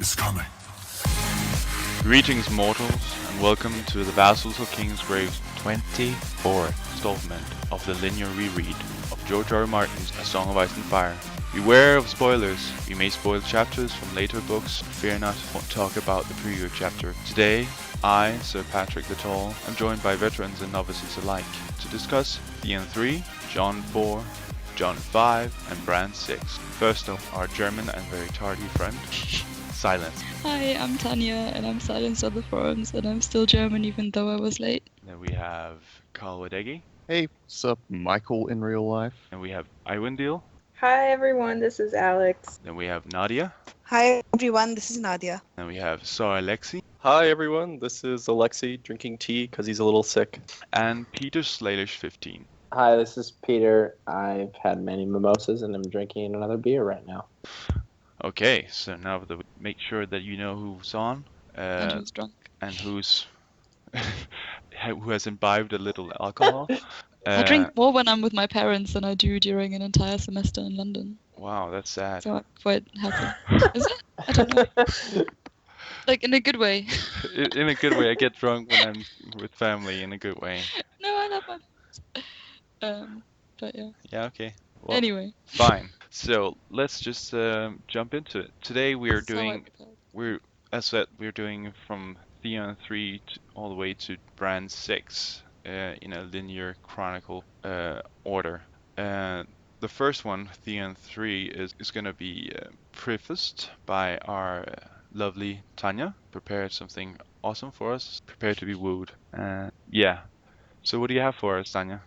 is coming. Greetings, mortals, and welcome to the Vassals of Kingsgrave's 24th installment of the linear reread of George R. R. Martin's A Song of Ice and Fire. Beware of spoilers. We may spoil chapters from later books, but fear not, won't talk about the previous chapter. Today, I, Sir Patrick the Tall, am joined by veterans and novices alike to discuss Theon 3, John 4, John 5, and Bran 6. First up, our German and very tardy friend, Silence. Hi, I'm Tanja, and I'm silenced on the forums, and I'm still German even though I was late. Then we have Carl Wadegi, Hey, what's up, Michael in real life? and we have Iwindil. Hi everyone, this is Alix. Then we have Nadia. Hi everyone, this is Nadia. Then we have Alexi Hi everyone, this is Alexi drinking tea because he's a little sick. and Peter Slalish 15. Hi, this is Peter. I've had many mimosas and I'm drinking another beer right now. Okay, so now that we make sure that you know who's on, And who's drunk. and who's who has imbibed a little alcohol. I drink more when I'm with my parents than I do during an entire semester in London. Wow, that's sad. So I'm quite happy. Is it? I don't know. Like, in a good way. In a good way, I get drunk when I'm with family. In a good way. No, I love my... But yeah. Yeah. Okay. Well, Anyway. fine. So let's just jump into it. Today we are So doing I- as said, we're doing from Theon 3 all the way to Bran 6 in a linear chronicle order. The first one, Theon 3, is going to be prefaced by our lovely Tanja. Prepared something awesome for us. Prepared to be wooed. Yeah. So what do you have for us, Tanja?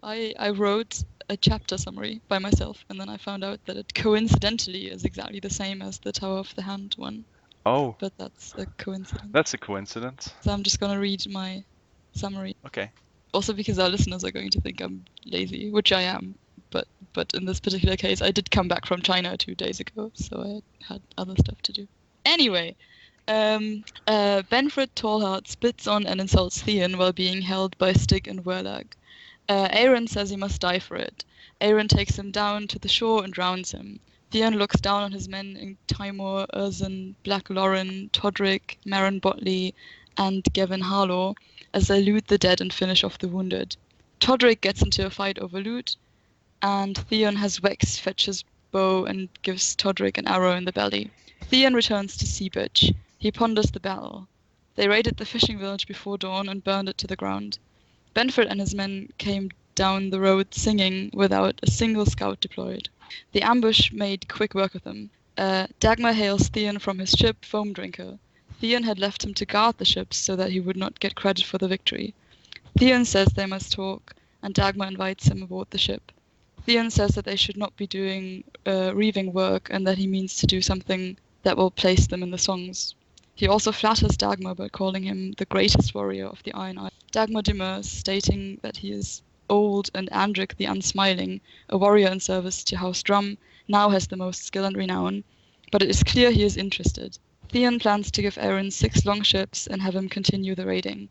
I wrote a chapter summary by myself, and then I found out that it coincidentally is exactly the same as the Tower of the Hand one. Oh, But that's a coincidence. that's a coincidence. So I'm just gonna read my summary. Okay. Also because our listeners are going to think I'm lazy, which I am. But in this particular case, I did come back from China 2 days ago, so I had other stuff to do. Anyway, Benfred Tallheart spits on and insults Theon while being held by Stig and Werlag. Aaron says he must die for it. Aaron takes him down to the shore and drowns him. Theon looks down on his men in Timor, Urzan, Black Lauren, Todrick, Maron Botley, and Gavin Harlow as they loot the dead and finish off the wounded. Todrick gets into a fight over loot, and Theon has Wex fetch his bow and gives Todrick an arrow in the belly. Theon returns to Seabitch. He ponders the battle. They raided the fishing village before dawn and burned it to the ground. Benford and his men came down the road singing without a single scout deployed. The ambush made quick work of them. Dagmar hails Theon from his ship, Foam Drinker. Theon had left him to guard the ships so that he would not get credit for the victory. Theon says they must talk, and Dagmar invites him aboard the ship. Theon says that they should not be doing reaving work and that he means to do something that will place them in the songs. He also flatters Dagmar by calling him the greatest warrior of the Iron Isle. Dagmar demurs, stating that he is old and Andric the Unsmiling, a warrior in service to House Drum, now has the most skill and renown, but it is clear he is interested. Theon plans to give Aaron 6 long ships and have him continue the raiding.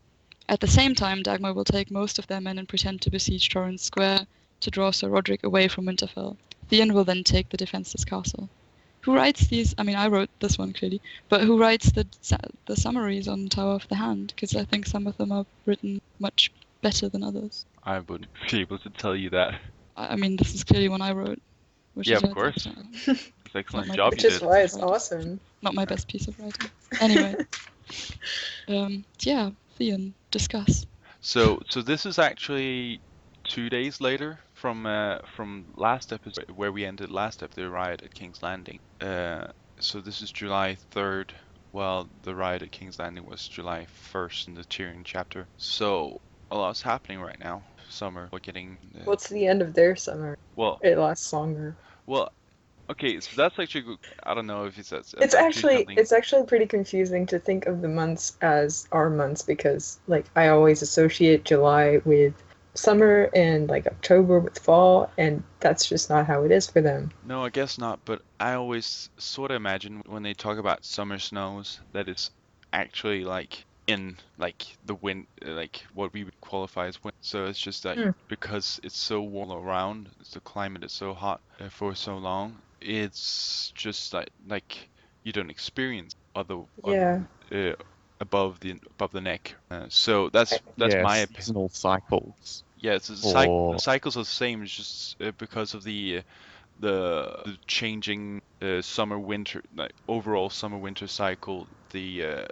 At the same time, Dagmar will take most of their men and pretend to besiege Torrance Square to draw Sir Roderick away from Winterfell. Theon will then take the defenseless castle. Who writes these? I mean, I wrote this one clearly, but who writes the summaries on Tower of the Hand? Because I think some of them are written much better than others. I wouldn't be able to tell you that. I mean, this is clearly one I wrote. Which Yeah, is of why course. it's It's an excellent my job Which you is did. why it's awesome. not my best piece of writing. Anyway, yeah, Theon, discuss. So this is actually 2 days later from last episode where we ended last episode, the riot at King's Landing. So this is July 3rd. Well, the riot at King's Landing was July 1st in the Tyrion chapter. So a lot's happening right now. Summer, we're getting. What's the end of their summer? Well, It lasts longer. well. Okay, so that's actually good. I don't know if that's It's actually something- pretty confusing to think of the months as our months because like I always associate July with summer and like October with fall, and that's just not how it is for them. No, I guess not, but I always sort of imagine when they talk about summer snows that it's actually like in like the wind, like what we would qualify as winter. So it's just that because it's so warm around, the climate is so hot for so long, it's just like you don't experience other Yeah. above the neck. So that's yeah, my opinion. seasonal cycles. Yeah, it's the Or cycles are the same. It's just because of the changing summer winter, like overall summer winter cycle. The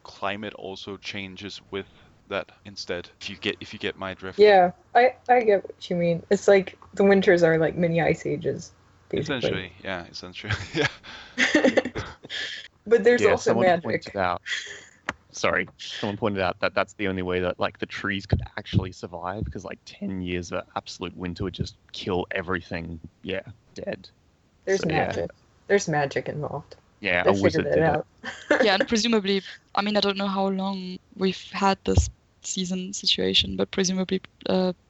climate also changes with that instead. If you get my drift. Yeah, I get what you mean. It's like the winters are like mini ice ages, basically. Essentially, yeah. But there's yeah, also someone magic. pointed out. Sorry, someone pointed out that that's the only way that like the trees could actually survive because like 10 years of absolute winter would just kill everything. Yeah, dead. There's So, yeah. magic. There's magic involved. Yeah, They a figured wizard it did out. Yeah, and presumably, I mean, I don't know how long we've had this season situation, but presumably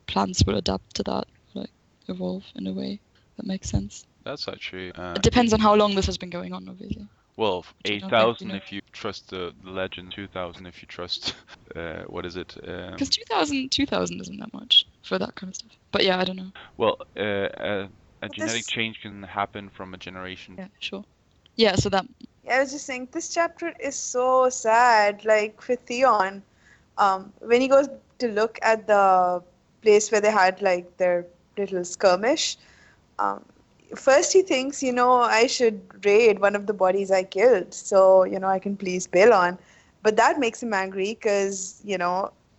plants will adapt to that, like evolve in a way that makes sense. That's actually. It depends on how long this has been going on, obviously. Well, Which I don't think 8,000 we know. if you trust the legend, 2,000 if you trust, what is it? Because 2000 isn't that much for that kind of stuff. But yeah, I don't know. Well, a genetic This- change can happen from a generation. Yeah, sure. Yeah, so that I was just saying, this chapter is so sad. Like for Theon, when he goes to look at the place where they had like their little skirmish, um, first he thinks, I should raid one of the bodies I killed, so I can please Balon. But that makes him angry because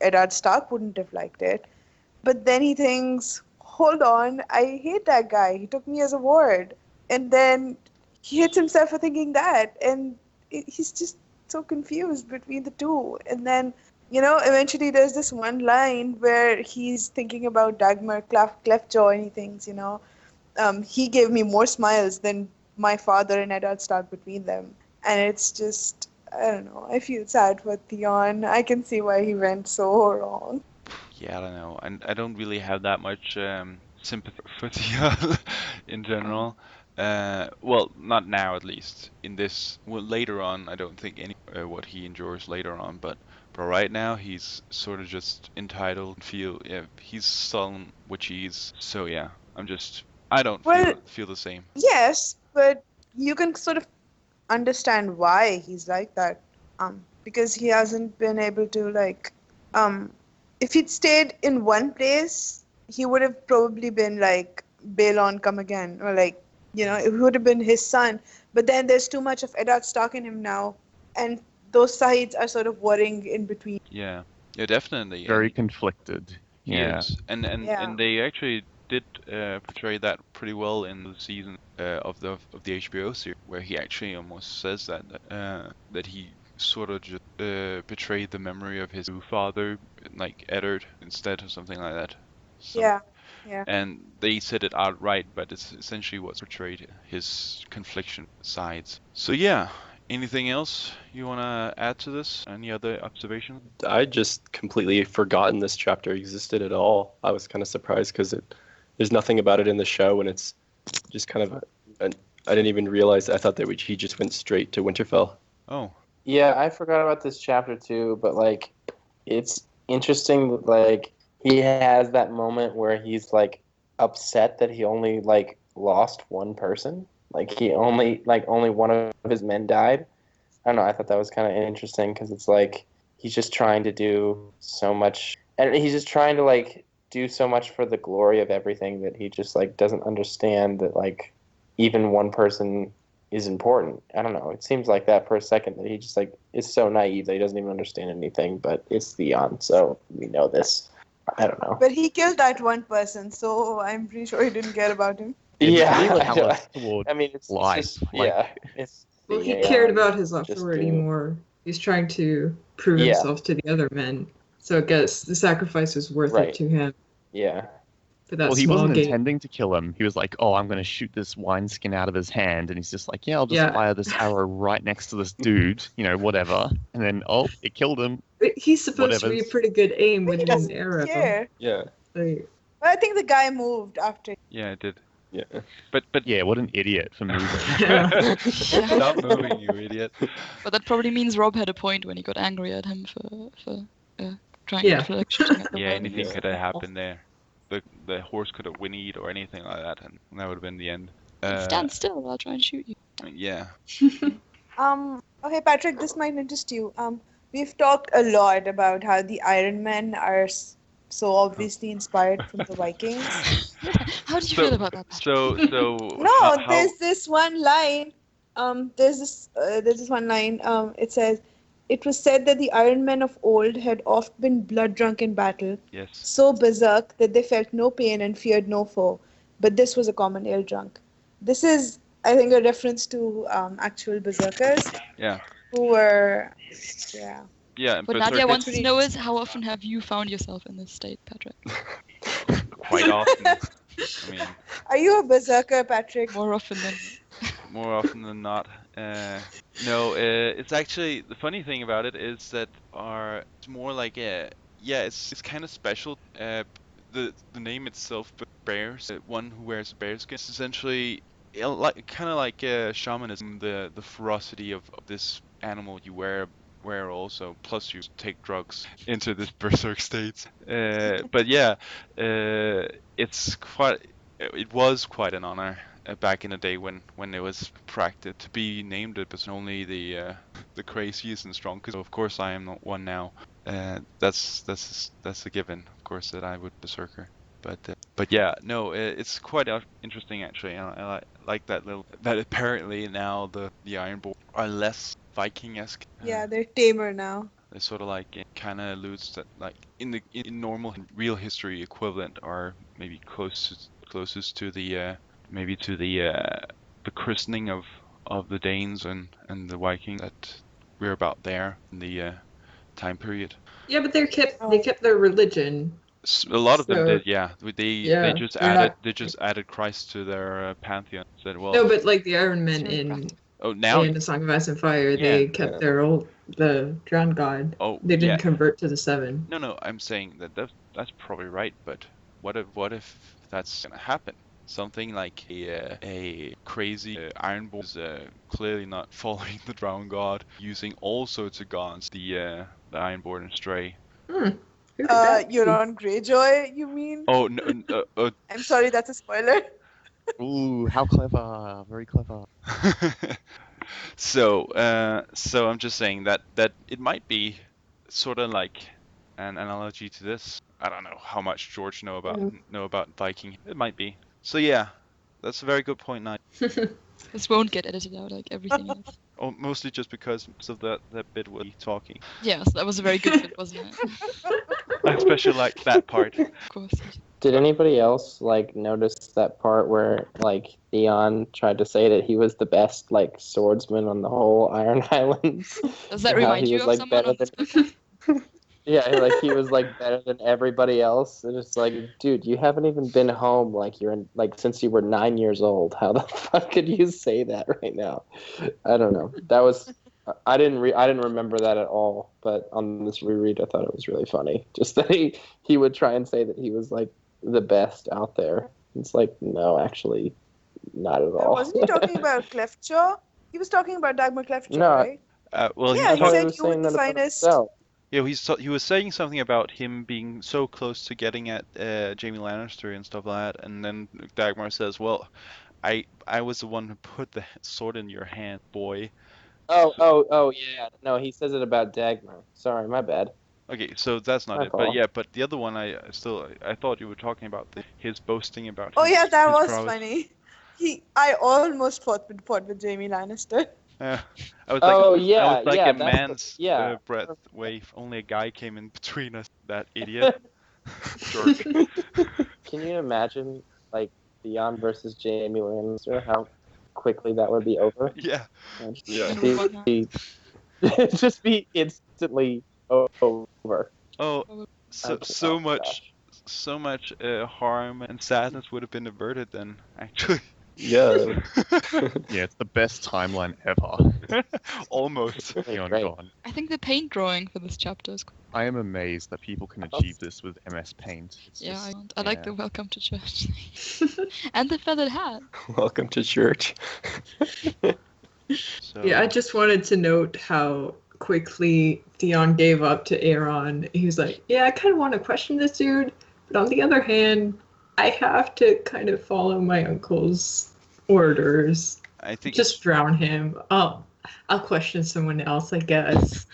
Eddard Stark wouldn't have liked it. But then he thinks, hold on, I hate that guy. He took me as a ward. And then he hits himself for thinking that. And he's just so confused between the two. And then, eventually there's this one line where he's thinking about Dagmar Cleftjaw and he thinks, he gave me more smiles than my father and Eddard Stark between them. And it's just, I don't know, I feel sad for Theon. I can see why he went so wrong. Yeah, I don't know. And I don't really have that much sympathy for Theon in general. Well, not now at least. Well, later on, I don't think what he endures later on, but right now he's sort of just entitled. He's sullen, which he's. So yeah, I don't feel the same. Yes, but you can sort of understand why he's like that. Because he hasn't been able to if he'd stayed in one place, he would have probably been like Balon come again, or it would have been his son. But then there's too much of Eddard Stark in him now, and those sides are sort of warring in between. Yeah, definitely. very And conflicted. Yeah. Yes, and they actually did portray that pretty well in the season of the HBO series, where he actually almost says that he sort of just betrayed the memory of his father, like Eddard, instead, or something like that. So, Yeah. and they said it outright, but it's essentially what's portrayed, his confliction sides. So yeah, anything else you want to add to this? Any other observations? I just completely forgotten this chapter existed at all. I was kind of surprised because there's nothing about it in the show, and it's just kind of I didn't even realize. I thought that he just went straight to Winterfell. Oh. Yeah, I forgot about this chapter too, but it's interesting that he has that moment where he's upset that he only lost one person. He only one of his men died. I don't know, I thought that was kind of interesting because it's he's just trying to do so much, and he's just trying to do so much for the glory of everything that he just doesn't understand that even one person is important. I don't know. It seems like that for a second that he just is so naive that he doesn't even understand anything. But it's Theon, so we know this. I don't know. But he killed that one person, so I'm pretty sure he didn't care about him. Yeah, I mean, it's life. just, yeah. Well, he cared about his authority more. He's trying to prove himself to the other men. So I guess the sacrifice was worth it to him. Yeah. For that he small wasn't gain. intending to kill him. He was like, oh, I'm going to shoot this wineskin out of his hand. And he's just like, yeah, I'll just fire this arrow right next to this dude, whatever. And then, it killed him. But he's supposed to be a pretty good aim with an arrow. Care. Yeah. But I think the guy moved after. Yeah, it did. Yeah. But yeah, what an idiot for moving. Stop moving, you idiot. But that probably means Rob had a point when he got angry at him for trying to shooting at the Yeah, wall. anything could have happened there. The horse could have whinnied or anything like that, and that would have been the end. Stand still, I'll try and shoot you. Yeah. Okay, Patrick, this might interest you. We've talked a lot about how the Iron Men are so obviously inspired from the Vikings. How do you feel about that? Patrick? So No, how there's this one line. There's this one line. It says, "It was said that the Iron Men of old had oft been blood drunk in battle, yes. so berserk that they felt no pain and feared no foe. But this was a common ale drunk." This is, I think, a reference to actual berserkers Yeah. who were, yeah. Yeah, What but Nadia wants to pretty- know is how often have you found yourself in this state, Patrick? quite often. I mean, Are you a berserker, Patrick? More often than more often than not. No, it's actually the funny thing about it is that it's more like it's kind of special. The name itself bears one who wears a bear skin. It's essentially like kind of like shamanism, the ferocity of this animal you wear also. Plus you take drugs into this berserk state. But yeah, it was quite an honor back in the day when it was practiced to be named it, but only the craziest and strongest. So of course I am not one now. That's a given, of course, that I would berserker. But yeah, no, it's quite interesting actually. I like that apparently now the Ironborn are less Viking-esque. Yeah, they're tamer now. They sort of like it kind of alludes that like in normal real history equivalent are maybe closest to the maybe to the christening of the Danes and the Vikings, that we're about there in the time period. Yeah, but they kept their religion. A lot of them So- did, yeah. They Yeah, just they're added not- added Christ to their pantheon. Said, well, No, but like the Iron Men Sort of in practical. now A Song of Ice and Fire, they kept the drowned god. oh They didn't yeah. convert to the seven. No, I'm saying that's probably right, but what if that's gonna happen? Something like a crazy Ironborn is clearly not following the drowned god, using all sorts of gods, the Ironborn astray. Who could that be? Euron Greyjoy, you mean? Oh no, I'm sorry, that's a spoiler. Ooh, how clever! Very clever. so I'm just saying that it might be sort of like an analogy to this. I don't know how much George know about Viking. It might be. So yeah, that's a very good point, Nadia. This won't get edited out like everything else. Oh, mostly just because of that bit with me talking. Yes, that was a very good bit, wasn't it? I especially like that part. Of course. Did anybody else like notice that part where like Theon tried to say that he was the best like swordsman on the whole Iron Islands? Does that How remind he you was, of like, someone better on this than- podcast? Yeah, like he was like better than everybody else. And it's like, dude, you haven't even been home since you were 9 years old. How the fuck could you say that right now? I don't know. That was I didn't remember that at all. But on this reread, I thought it was really funny. Just that he would try and say that he was like the best out there. It's like, no, actually, not at all. Wasn't he talking about Cleftjaw? He was talking about Dagmar Cleftjaw, No. right? Well, Yeah, I he thought said was you were saying the that about finest. himself. yeah, he was saying something about him being so close to getting at Jaime Lannister and stuff like that, and then Dagmar says, "Well, I was the one who put the sword in your hand, boy." Oh, yeah. No, he says it about Dagmar. Sorry, my bad. Okay, so that's not My it. But fault. yeah, but the other one I thought you were talking about his boasting about. Oh his, yeah, that his was prowess. funny. I almost fought with Jaime Lannister. I was Oh, like, yeah, I was like yeah, a that's the- man's yeah. breath away. If only a guy came in between us. That idiot. Jerk. Can you imagine, like, Theon versus Jaime Lannister? How quickly that would be over? Yeah. Yeah. Just be instantly over. Oh, so much harm and sadness would have been averted then. Actually. Yeah. Yeah, it's the best timeline ever. Almost. Theon Great. gone. I think the paint drawing for this chapter is cool. I am amazed that people can achieve this with MS Paint. It's Yeah, just- I like yeah. the welcome to church thing. And the feathered hat. Welcome to church. So, Yeah, I just wanted to note how quickly Theon gave up to Aaron. He was like, yeah, I kind of want to question this dude, but on the other hand, I have to kind of follow my uncle's orders. I think Just drown him. Oh, I'll question someone else, I guess.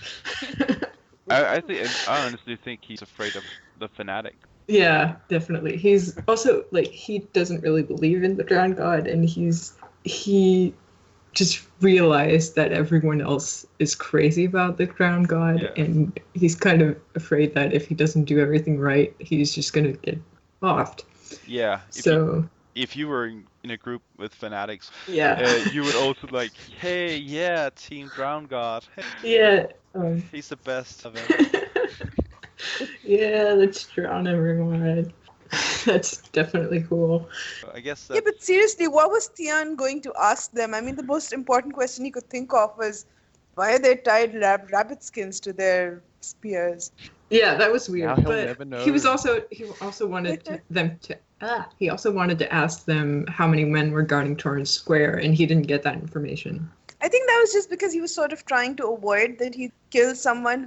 I honestly think he's afraid of the fanatic. Yeah, definitely. He's also like he doesn't really believe in the drowned god, and he just realized that everyone else is crazy about the drowned god, Yeah. and he's kind of afraid that if he doesn't do everything right, he's just gonna get offed. Yeah. If you were in a group with fanatics, Yeah. you would also like, hey, yeah, Team Drown God. Yeah. He's the best of it. Yeah, let's drown everyone. That's definitely cool. I guess Yeah, but seriously, what was Theon going to ask them? I mean, the most important question he could think of was, why are they tied rabbit skins to their spears? Yeah, that was weird. Now he'll but never know. he also wanted he also wanted to ask them how many men were guarding Torrance Square, and he didn't get that information. I think that was just because he was sort of trying to avoid that he killed someone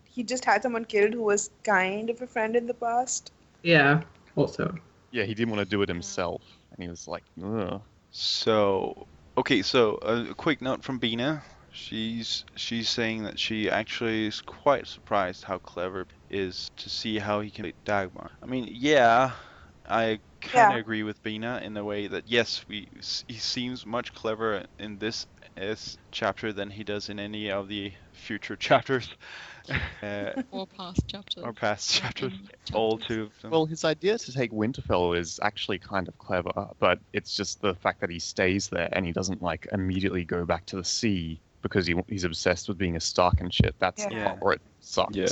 he just had someone killed who was kind of a friend in the past. Yeah, also. Yeah, he didn't want to do it himself, and he was like, ugh. So, okay, so a quick note from Bina. She's saying that she actually is quite surprised how clever is to see how he can beat Dagmar. I mean, yeah, I kind of agree with Bina in the way that yes, he seems much cleverer in this chapter than he does in any of the future chapters. Or past chapters. Or past chapters. All two of them. Well, his idea to take Winterfell is actually kind of clever, but it's just the fact that he stays there and he doesn't like immediately go back to the sea because he's obsessed with being a Stark and shit. That's the part where it sucks. Yeah.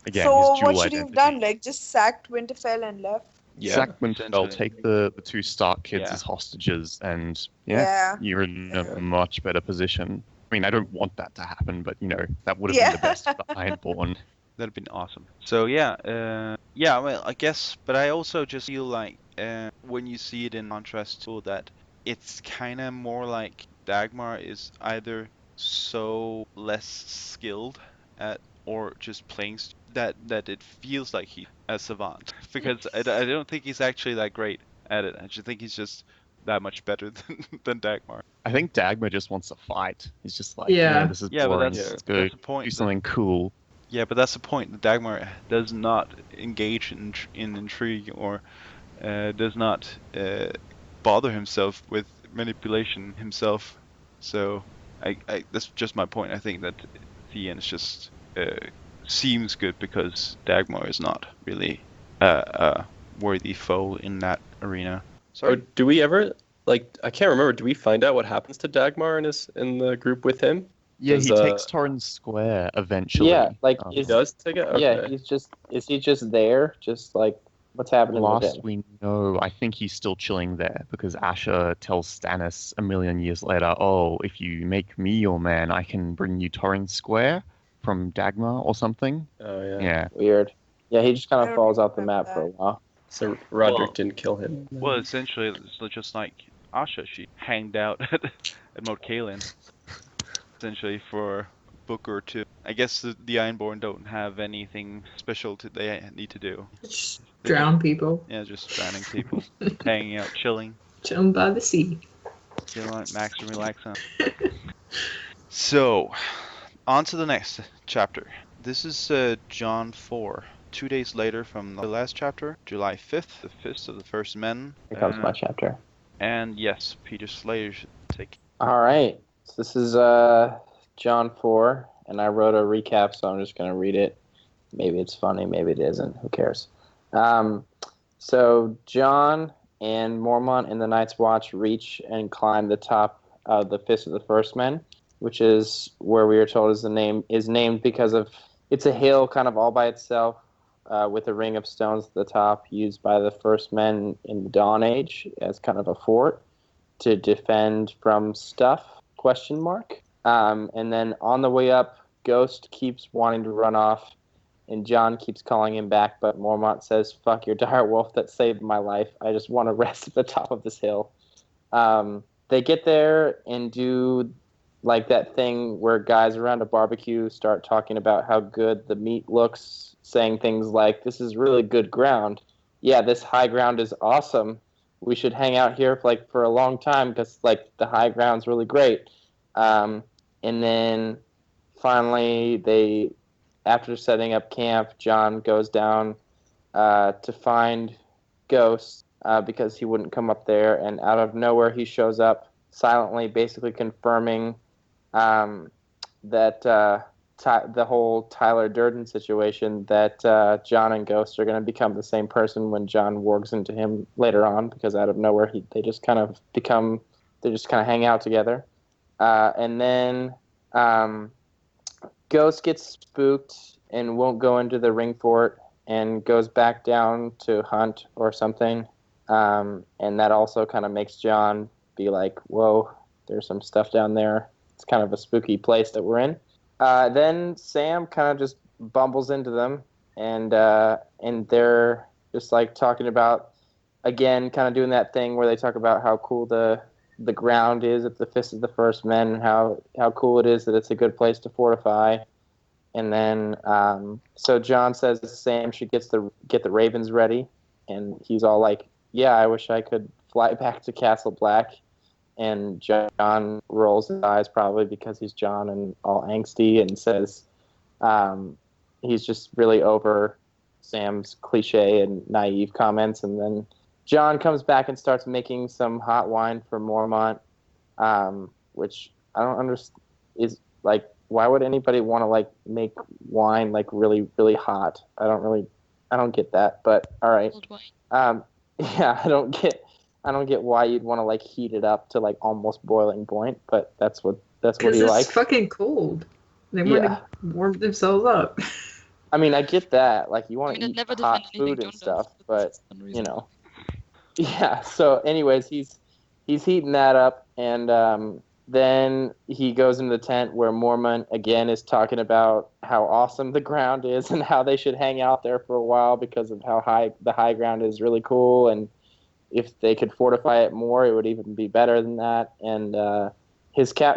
Again, So his dual what should he have done? Like just sacked Winterfell and left? Yeah. Sack Winterfell, take the two Stark kids Yeah. as hostages, and Yeah. you're in a much better position. I mean, I don't want that to happen, but that would have been the best for the Ironborn. That'd been awesome. So yeah, well, I guess, but I also just feel like when you see it in contrast to that, it's kind of more like Dagmar is either so less skilled at or just playing that it feels like he's a savant because I don't think he's actually that great at it. I just think he's just that much better than Dagmar. I think Dagmar just wants to fight. He's just like, Yeah. this is Yeah, but boring. that's Let's go the point. do something cool. Yeah, but that's the point. The Dagmar does not engage in intrigue or does not bother himself with manipulation himself. So I that's just my point. I think that Theon is just seems good because Dagmar is not really a worthy foe in that arena. Or do we ever I can't remember? Do we find out what happens to Dagmar in the group with him? Yeah, Does, he takes Torrance Square eventually. Yeah, like He does take it. Okay. yeah, is he just there? Just like what's happening with Last him? we know, I think he's still chilling there because Asher tells Stannis a million years later, oh, if you make me your man, I can bring you Torrance Square from Dagmar or something. Oh yeah. Yeah. Weird. Yeah, he just kind I of don't falls off the remember map for a while. So Roderick Well- didn't kill him. Well, essentially, it's just like Asha. She hanged out at Mount Caelan, essentially for a book or two. I guess the Ironborn don't have anything special they need to do. Just drown people. Yeah, just drowning people, hanging out, chilling, Chilling by the sea. chilling, max and relax on. So, on to the next chapter. This is John 4. 2 days later from the last chapter, July 5th, the Fist of the First Men. Here comes my chapter. And yes, Peter Slayer should take. All right. So this is John 4, and I wrote a recap, so I'm just going to read it. Maybe it's funny, maybe it isn't. Who cares? So John and Mormont and the Night's Watch reach and climb the top of the Fist of the First Men, which is where we are told is named because of it's a hill kind of all by itself with a ring of stones at the top used by the First Men in the Dawn Age as kind of a fort to defend from stuff, ? And then on the way up, Ghost keeps wanting to run off, and John keeps calling him back, but Mormont says, fuck your dire wolf that saved my life. I just want to rest at the top of this hill. They get there and do like that thing where guys around a barbecue start talking about how good the meat looks, saying things like, this is really good ground. Yeah, this high ground is awesome. We should hang out here for a long time because the high ground's really great. And then finally, after setting up camp, John goes down to find Ghost because he wouldn't come up there. And out of nowhere, he shows up silently, basically confirming that the whole Tyler Durden situation, that John and Ghost are going to become the same person when John wargs into him later on, because out of nowhere, they just kind of hang out together. And then Ghost gets spooked and won't go into the ring fort and goes back down to hunt or something. And that also kind of makes John be like, whoa, there's some stuff down there. It's kind of a spooky place that we're in. Then Sam kind of just bumbles into them, and they're just like talking about, again, kind of doing that thing where they talk about how cool the ground is at the Fist of the First Men, and how cool it is that it's a good place to fortify. And then so John says Sam should get the Ravens ready, and he's all like, yeah, I wish I could fly back to Castle Black. And John rolls his eyes, probably because he's John and all angsty, and says he's just really over Sam's cliche and naive comments. And then John comes back and starts making some hot wine for Mormont, which I don't understand. Is like, why would anybody want to like make wine like really, really hot? I don't get that. But all right. Yeah, I don't get why you'd want to like heat it up to like almost boiling point, but that's what he likes. Because it's fucking cold. They want to warm themselves up. I mean, I get that. Like, you want to eat hot food and stuff, but you know. Yeah. So, anyways, he's heating that up, and then he goes into the tent where Mormont again is talking about how awesome the ground is and how they should hang out there for a while because of how the high ground is really cool, and if they could fortify it more, it would even be better than that. And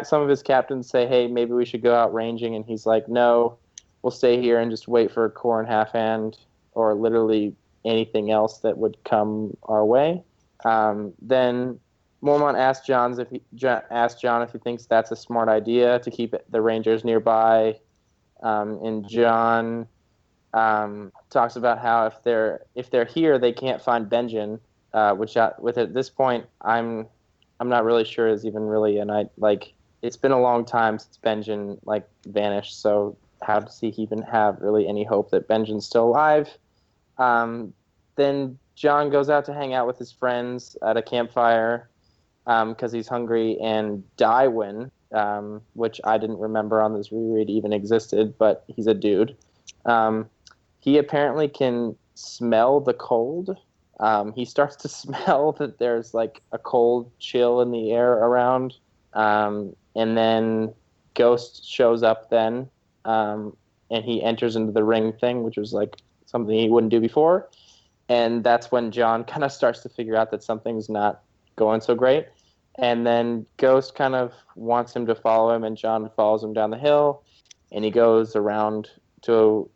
some of his captains say, hey, maybe we should go out ranging, and he's like, no, we'll stay here and just wait for a Corn Half Hand or literally anything else that would come our way. Then Mormont asks John if he thinks that's a smart idea to keep the Rangers nearby. And John talks about how if they're here, they can't find Benjen. Which at this point I'm not really sure is even really, and it's been a long time since Benjen like vanished, so how does he even have really any hope that Benjen's still alive? Then John goes out to hang out with his friends at a campfire because he's hungry, and Dywin, which I didn't remember on this reread even existed, but he's a dude. He apparently can smell the cold. He starts to smell that there's like a cold chill in the air around. And then Ghost shows up then, and he enters into the ring thing, which was like something he wouldn't do before. And that's when John kind of starts to figure out that something's not going so great. And then Ghost kind of wants him to follow him, and John follows him down the hill, and he goes around the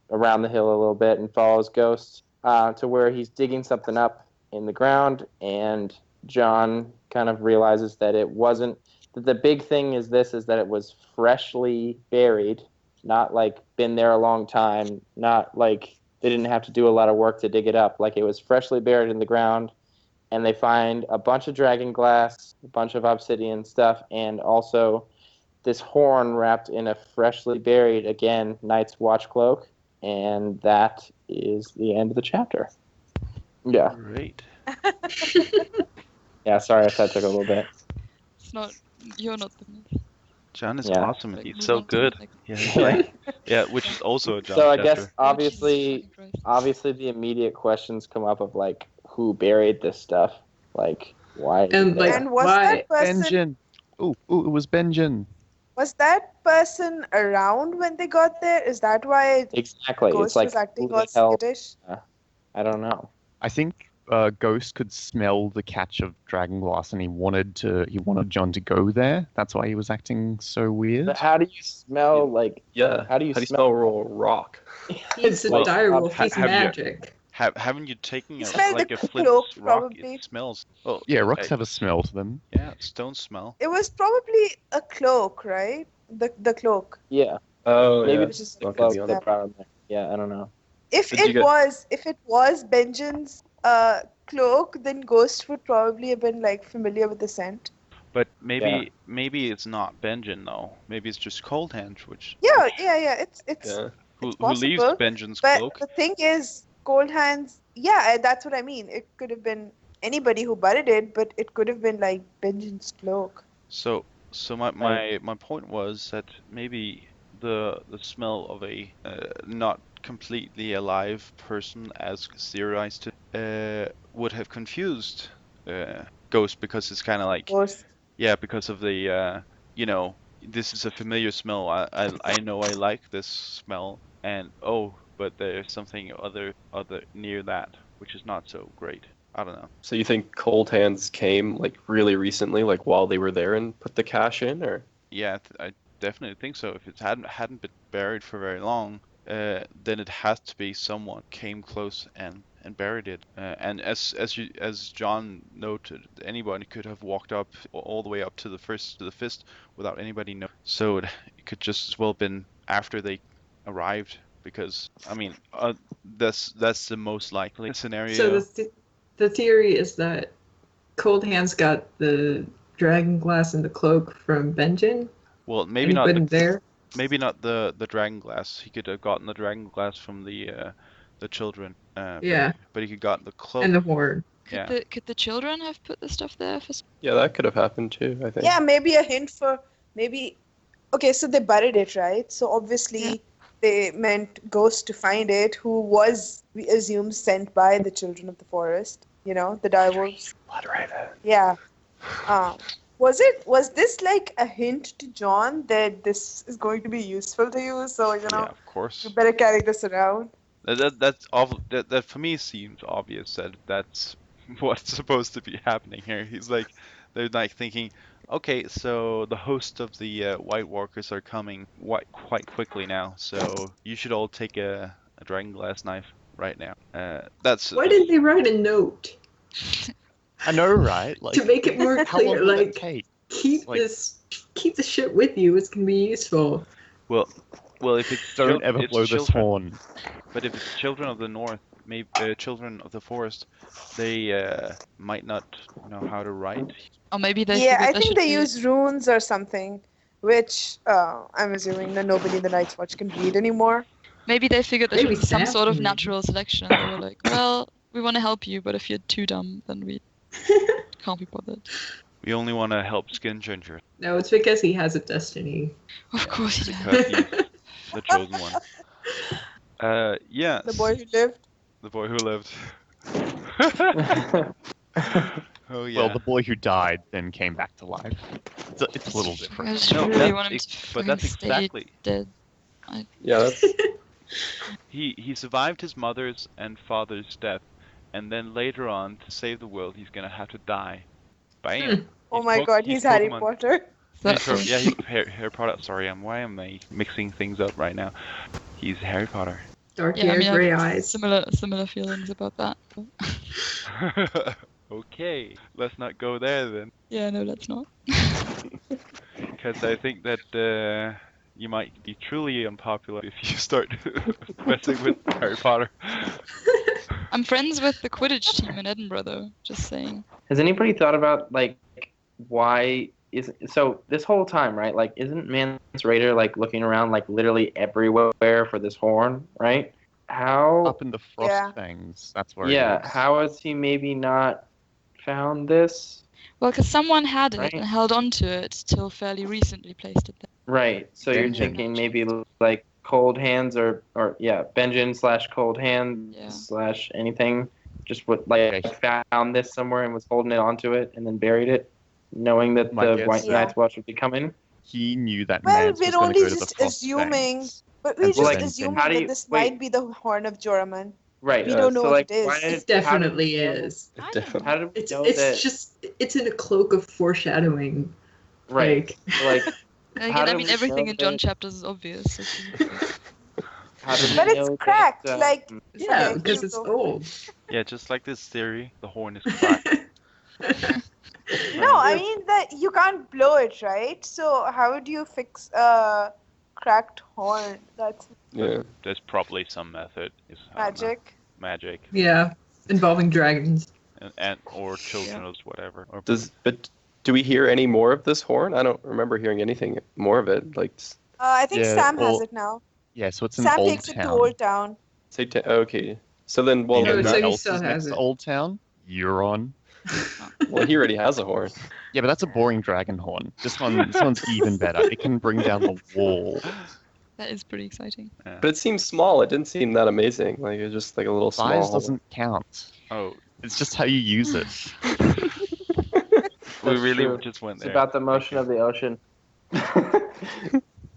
hill a little bit and follows Ghost to where he's digging something up in the ground, and John kind of realizes that the big thing is that it was freshly buried, not like been there a long time, not like they didn't have to do a lot of work to dig it up. Like, it was freshly buried in the ground, and they find a bunch of dragon glass, a bunch of obsidian stuff, and also this horn wrapped in a freshly buried, again, Knight's Watch cloak. And that is the end of the chapter. Yeah. Great. Yeah, sorry if that took a little bit. You're not the myth. John is Yeah. awesome. Like, He's move so on to the good. next. Yeah, which is also a John So I chapter. guess obviously the immediate questions come up of like, who buried this stuff? Like, why? And like, And was why? that person Benjen. Oh, it was Benjen. was that person around when they got there? Is that why Exactly. Ghost It's like, was acting who all the hell? skittish? I don't know. I think Ghost could smell the catch of dragonglass, and he wanted John to go there. That's why he was acting so weird. But how do you smell like? Yeah. How do you smell rock? He's a like- direwolf. Ha- He's have you- magic. Haven't you taken He a smelled like the a flint cloak, rock? probably. It smells. Oh, Yeah, rocks have a smell to them. Yeah, stone smell. It was probably a cloak, right? the cloak. Yeah. Oh, Maybe yeah. this is Well, the it could cloak be on that the. brought him there. Yeah, I don't know. If Did you it get- was Benjen's cloak, then Ghost would probably have been like familiar with the scent. But maybe it's not Benjen though. Maybe it's just Cold Hand, Yeah, which it's Yeah. who possible. leaves Benjen's But cloak. the thing is, Cold Hands. Yeah, that's what I mean. It could have been anybody who buried it, but it could have been like Benjen's cloak. So my point was that maybe the smell of a not completely alive person, as theorized, would have confused Ghost, because it's kind of like, Ghost. yeah, because of the this is a familiar smell. I know I like this smell, and but there's something other near that which is not so great. I don't know. So you think Cold Hands came like really recently, like while they were there and put the cache in, or? Yeah, I definitely think so. If it hadn't been buried for very long, then it has to be someone came close and buried it. And as John noted, anybody could have walked up all the way up to the fist without anybody knowing. So it could just as well been after they arrived, because I mean, that's the most likely scenario. So the theory is that Cold Hands got the dragon glass and the cloak from Benjen. Well, maybe and not. put it there. Maybe not the dragon glass. He could have gotten the dragon glass from the children. Yeah. But he could got the cloak. And the horn. Could the children have put the stuff there for? Yeah, that could have happened too, I think. Yeah, maybe a hint for maybe. Okay, so they buried it, right? So obviously they meant Ghost to find it, who was, we assume, sent by the children of the forest. You know, the direwolves. Bloodraven. Yeah. Was this like a hint to John that this is going to be useful to you? So Yeah, of course. you better carry this around. That for me seems obvious that that's what's supposed to be happening here. They're like thinking, okay, so the host of the White Walkers are coming quite quickly now, so you should all take a dragon glass knife right now. Why didn't they write a note I know, right? Like, to make it more how long clear? would it Like, take? keep Like- keep the shit with you. It's gonna be useful. Well, if it's Don't ever it's blow this children, horn. but if it's children of the north, maybe children of the forest, they might not know how to write. Or maybe they. Yeah, figured I there think should they be- use runes or something, which I'm assuming that nobody in the Night's Watch can read anymore. Maybe they figured there should Maybe be some sort of Sam. natural selection. They were like, well, we want to help you, but if you're too dumb, then we can't be bothered. We only want to help skin ginger No, it's because he has a destiny. Of course he does. because he's the chosen one. Yeah. The boy who lived. The boy who lived. Oh yeah. Well, the boy who died then came back to life. It's a little I different. just No, really that's want him ex- to but fucking that's stay exactly- dead. Yeah, that's He survived his mother's and father's death, and then later on, to save the world, he's gonna have to die. Bam. Oh my god, he's Harry Potter. That's He's Harry Potter. Sorry, why am I mixing things up right now? He's Harry Potter. Dark Yeah, I hair, mean, gray I have eyes. similar feelings about that. Okay, let's not go there then, Yeah, no, let's not. because I think that you might be truly unpopular if you start messing with Harry Potter. I'm friends with the Quidditch team in Edinburgh, though. Just saying. Has anybody thought about like why so this whole time, right? Like, isn't Mance Raider like looking around like literally everywhere for this horn, right? How? Up in the frost Yeah. fangs. That's where. he Yeah. is. How has he maybe not found this? Well, because someone had it Right. and held on to it till fairly recently placed it there. Right. So you're Benjen. thinking maybe like Cold Hands or Benjen / Cold Hands Yeah. / anything. Just would like found this somewhere and was holding it onto it and then buried it, knowing that My the guess- White Yeah. Night's Watch would be coming. He knew that Well, Mance we're was going only to go to the just frost assuming- fangs. But we're And just then- assuming how do that you- this wait. might be the horn of Joramun. Right. We don't know so what like, it is. why did- It definitely how did we know- is. How did we It's know that? just it's in a cloak of foreshadowing. Right. Like, Like, And How again, I do mean, we everything know in John that- chapters is obvious. So how did we But it's know that, cracked, like- yeah, Okay, because it's so- old. Yeah, just like this theory, the horn is cracked. No, I mean that you can't blow it, right? So how would you fix a cracked horn? That's Yeah. There's probably some method. I don't know. magic. Magic. Yeah, involving dragons. And or children or whatever. Or But do we hear any more of this horn? I don't remember hearing anything more of it. Like, I think Yeah, Sam has or- it now. Yeah, so it's in Sam Old takes it to Town. Old Town. say, okay. So then, well, You know Oh, then so who he else still is has next to it. Old Town? Euron. well, he already has a horn. Yeah, but that's a boring dragon horn. This one's even better. It can bring down the wall. That is pretty exciting. But it seems small. It didn't seem that amazing. Like, it was just like a little small. Size doesn't count. Oh, It's just how you use it. we That's really true. just went It's there. about the motion of the ocean.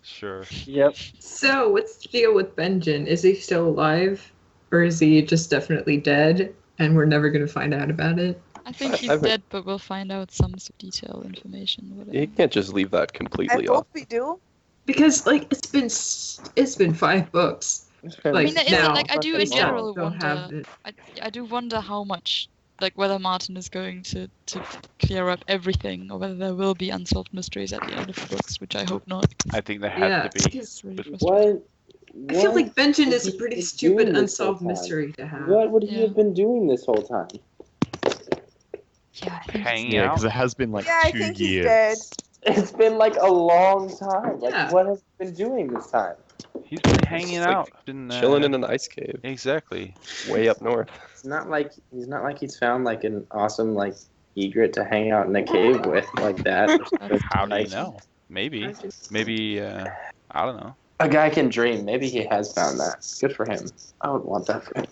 Sure. Yep. So, what's the deal with Benjen? Is he still alive? Or is he just definitely dead and we're never going to find out about it? I think he's I've- dead, but we'll find out some detailed information. Whatever. You can't just leave that I completely off. hope we do. Because, like, it's been 5 books. I Like, mean, there is, now, like, I do in still general don't have wonder. it. I do wonder how much, like, whether Martin is going to clear up everything, or whether there will be unsolved mysteries at the end of the books, which I hope not. I think there has Yeah, to be. because It's really frustrating. What? I feel like Benjen would is a he pretty be stupid doing this whole unsolved time? mystery to have. What would he Yeah. have been doing this whole time? Yeah, I think Hanging Yeah, out. because it has been like Yeah, I 2 think years. he's dead. It's been like a long time. Like, Yeah. what has he been doing this time? He's been hanging like out. Been, Chilling in an ice cave, Exactly. way up north. It's not like he's found like an awesome like egret to hang out in a cave with like that. or something. How do you Like, know? Maybe. Maybe. I don't know. A guy can dream. Maybe he has found that. Good for him. I would want that for him.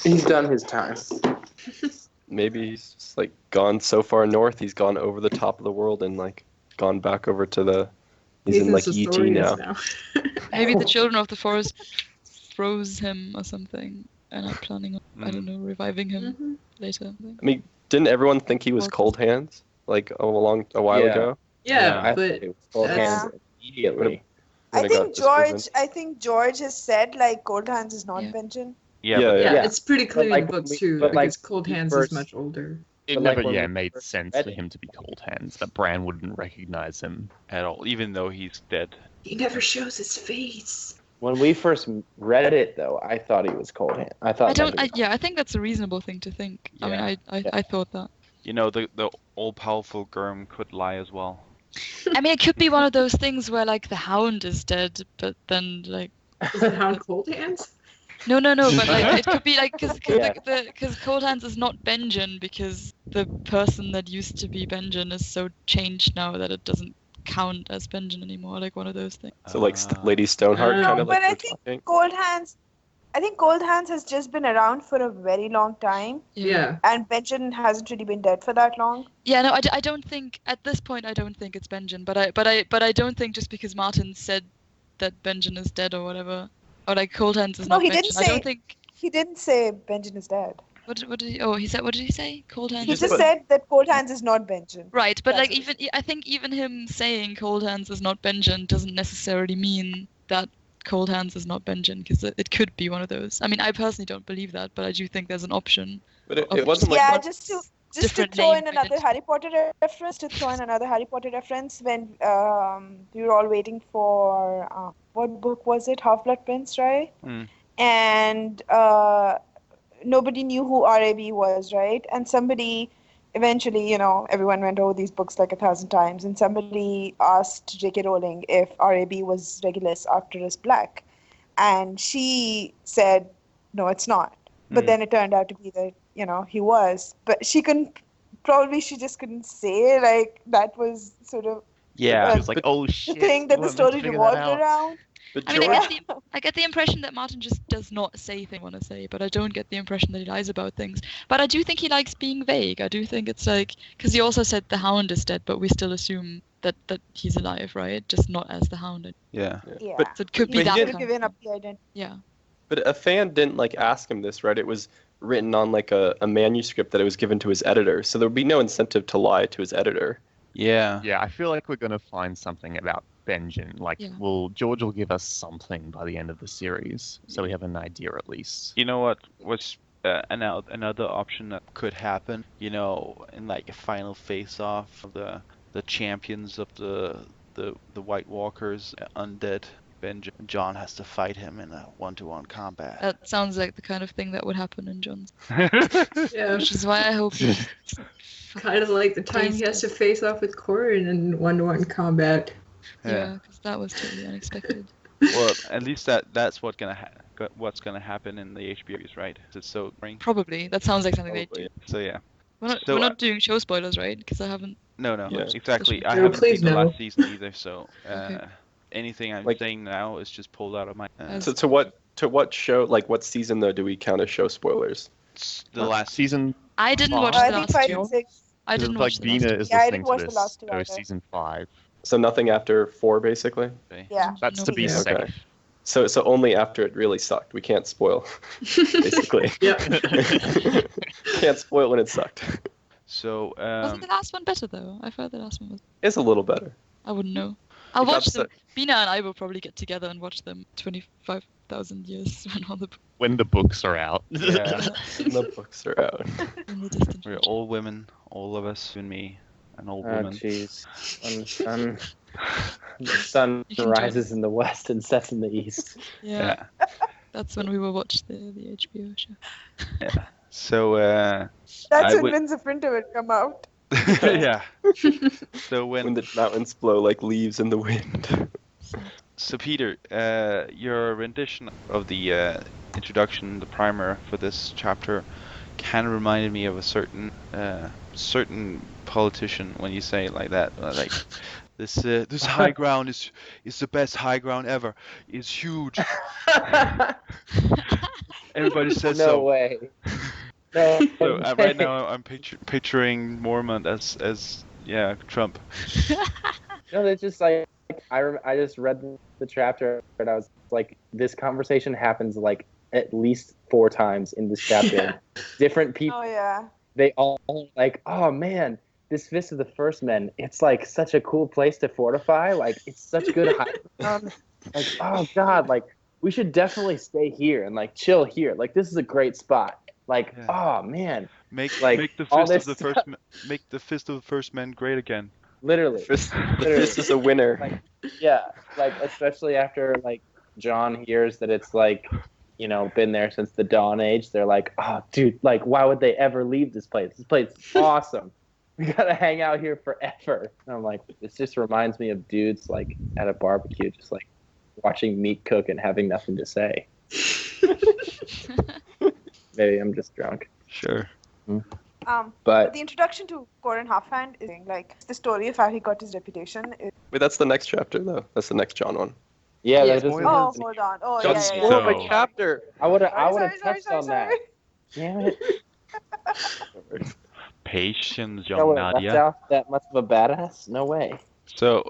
He's done his time. Maybe he's just like gone so far north, he's gone over the top of the world and like gone back over to the. He's in like ET Sasorius now. maybe the children of the forest froze him or something, and are planning on, I don't know, reviving him Mhm. later. I mean, didn't everyone think he was Cold Hands like a while Yeah. ago? Yeah, I but think it was full that's- hands immediately. When I it got think disproven. George has said like Cold Hands is not Yeah. Benjen. Yeah. Yeah, but yeah, Yeah. it's pretty clear like, in the books we- too, but, like, because Cold we Hands first- is much older. It But, like, never, when yeah, we made first sense read for it- him to be Cold Hands, that Bran wouldn't recognize him. At all. Even though he's dead. He never shows his face. When we first read it, though, I thought he was Cold Hand. I thought. I don't. Benjen was I think that's a reasonable thing to think. I mean, Yeah. I thought that. You know, the all-powerful Gurm could lie as well. I mean, it could be one of those things where like the Hound is dead, but then like Is the Hound Cold Hands? no, but like it could be like because Yeah. Cold Hands is not Benjen because the person that used to be Benjen is so changed now that it doesn't count as Benjen anymore. Like one of those things. So like Uh, Lady Stoneheart No, kind of like but I we're think talking. Cold Hands has just been around for a very long time, Yeah. and Benjen hasn't really been dead for that long. Yeah, no, I don't think at this point I don't think it's Benjen, but I don't think just because Martin said that Benjen is dead or whatever, or like Cold Hands is No, not he Benjen. didn't I say- don't think. He didn't say Benjen is dead. What did he? Oh, he said. What did he say? Cold Hands. He just just put- said that Cold Hands is not Benjen. Right, but That's like what I think even him saying Cold Hands is not Benjen doesn't necessarily mean that Cold Hands is not Benjen, because it could be one of those. I mean, I personally don't believe that, but I do think there's an option. But it wasn't like Yeah, what- just to different throw name in another identity. Harry Potter reference. When we were all waiting for what book was it? Half-Blood Prince, right? Hmm. And nobody knew who R.A.B. was, right? And somebody eventually, everyone went over these books like 1,000 times, and somebody asked J.K. Rowling if R.A.B. was Regulus Arcturus Black, and she said, "No, it's not." But Hmm. then it turned out to be that he was. But she just couldn't say like that was sort of Yeah. She was like, oh shit. the thing that you the want me to story figure that revolved out? around. But I mean, George, I get the impression that Martin just does not say things I want to say, but I don't get the impression that he lies about things. But I do think he likes being vague. I do think it's like, because he also said the Hound is dead, but we still assume that he's alive, right? Just not as the Hound. Yeah. Yeah. But- So it could be He's But that. he sort of kind of given up thing. the identity. Yeah. but a fan didn't like ask him this, right? It was written on like a manuscript that it was given to his editor, so there would be no incentive to lie to his editor. Yeah. Yeah, I feel like we're going to find something about Benjen. Like, Yeah. George will give us something by the end of the series, so we have an idea at least. You know what was another option that could happen, you know, in like a final face-off of the champions of the White Walkers, undead. Ben John has to fight him in a one-to-one combat. That sounds like the kind of thing that would happen in John's. Yeah. Which is why I hope he Kind of like the time he has to face off with Corin in one-to-one combat. Yeah, because that was totally unexpected. Well, at least that's what's gonna happen in the HBO series, right? It's so boring. Probably. That sounds like something they do. So yeah. We're not doing show spoilers, right? Because I haven't. No, Yeah. exactly. I No, haven't please seen the no. last season either, so Okay. anything I'm Like- saying now is just pulled out of my. As- To what show, like what season though, do we count as show spoilers? The last season. I didn't Oh. watch I the think last 5 two. and 6. I didn't like watch the last Vina two. is Yeah, I listening didn't to watch the this, last two so either. season 5. So nothing after 4, basically. Yeah. That's to be Yeah. safe. Okay. So only after it really sucked. We can't spoil, basically. Yeah. Can't spoil when it sucked. So Wasn't the last one better though? I thought the last one was. It's a little better. I wouldn't know. I'll It got watch them. so- Bina and I will probably get together and watch them 25,000 years when all the When the books are out. yeah, The books are out. in the distant we're future. all women, all of us, and me, an old Oh, woman. jeez. The sun You can join rises in the west and sets in the east. Yeah, Yeah, that's when we will watch the HBO show. yeah. So That's I when would- Winds of Winter would come out. yeah. So When the mountains blow like leaves in the wind. So Peter, your rendition of the introduction, the primer for this chapter, kind of reminded me of a certain politician when you say it like that. Like this high ground is the best high ground ever. It's huge. Everybody says No so. way. No. So way. right now I'm picturing Mormont as Trump. No, it's just like I just read the chapter and I was like, this conversation happens like at least 4 times in this chapter. Yeah. Different people, Oh yeah. they all like, oh man, this Fist of the First Men, it's like such a cool place to fortify. Like it's such good high ground. Like, oh god, like we should definitely stay here and like chill here. Like this is a great spot. Like, Yeah. oh man, Make the all fist of this the stuff- first make the fist of the first men great again. literally. The fist is a winner. Like, yeah, like especially after like John hears that it's like, you know, been there since the Dawn Age. They're like, oh, dude, like why would they ever leave this place? This place is awesome. We gotta hang out here forever. And I'm like, this just reminds me of dudes like at a barbecue, just like watching meat cook and having nothing to say. Maybe I'm just drunk. Sure. But The introduction to Corin Halfhand is like the story of how he got his reputation. Wait, that's the next chapter though. That's the next John one. yeah, Yeah, that doesn't. Oh, hold on. Oh, John yeah, spoiled yeah. my chapter. I would have Sorry, touched on that. Damn it! Patience, I young would have left Nadia. out that much of a badass. No way. So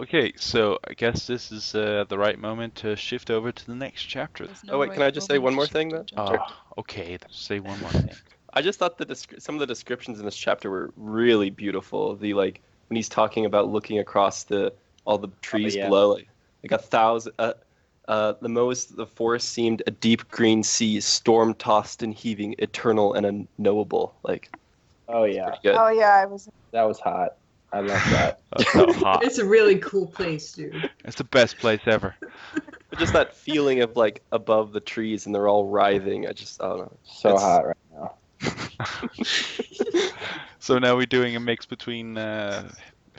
I guess this is the right moment to shift over to the next chapter. There's no Oh wait, right can I just say moment one to more shift thing to then? John. Oh, okay. Say one more thing. I just thought some of the descriptions in this chapter were really beautiful. The like when he's talking about looking across all the trees yeah. below, like 1,000. The forest seemed a deep green sea, storm tossed and heaving, eternal and unknowable. Like Oh yeah, pretty good. Oh yeah, I was. that was hot. I love that. That's so hot. It's a really cool place, dude. It's the best place ever. But just that feeling of like above the trees and they're all writhing. I don't know. So It's- hot right now. So now we're doing a mix between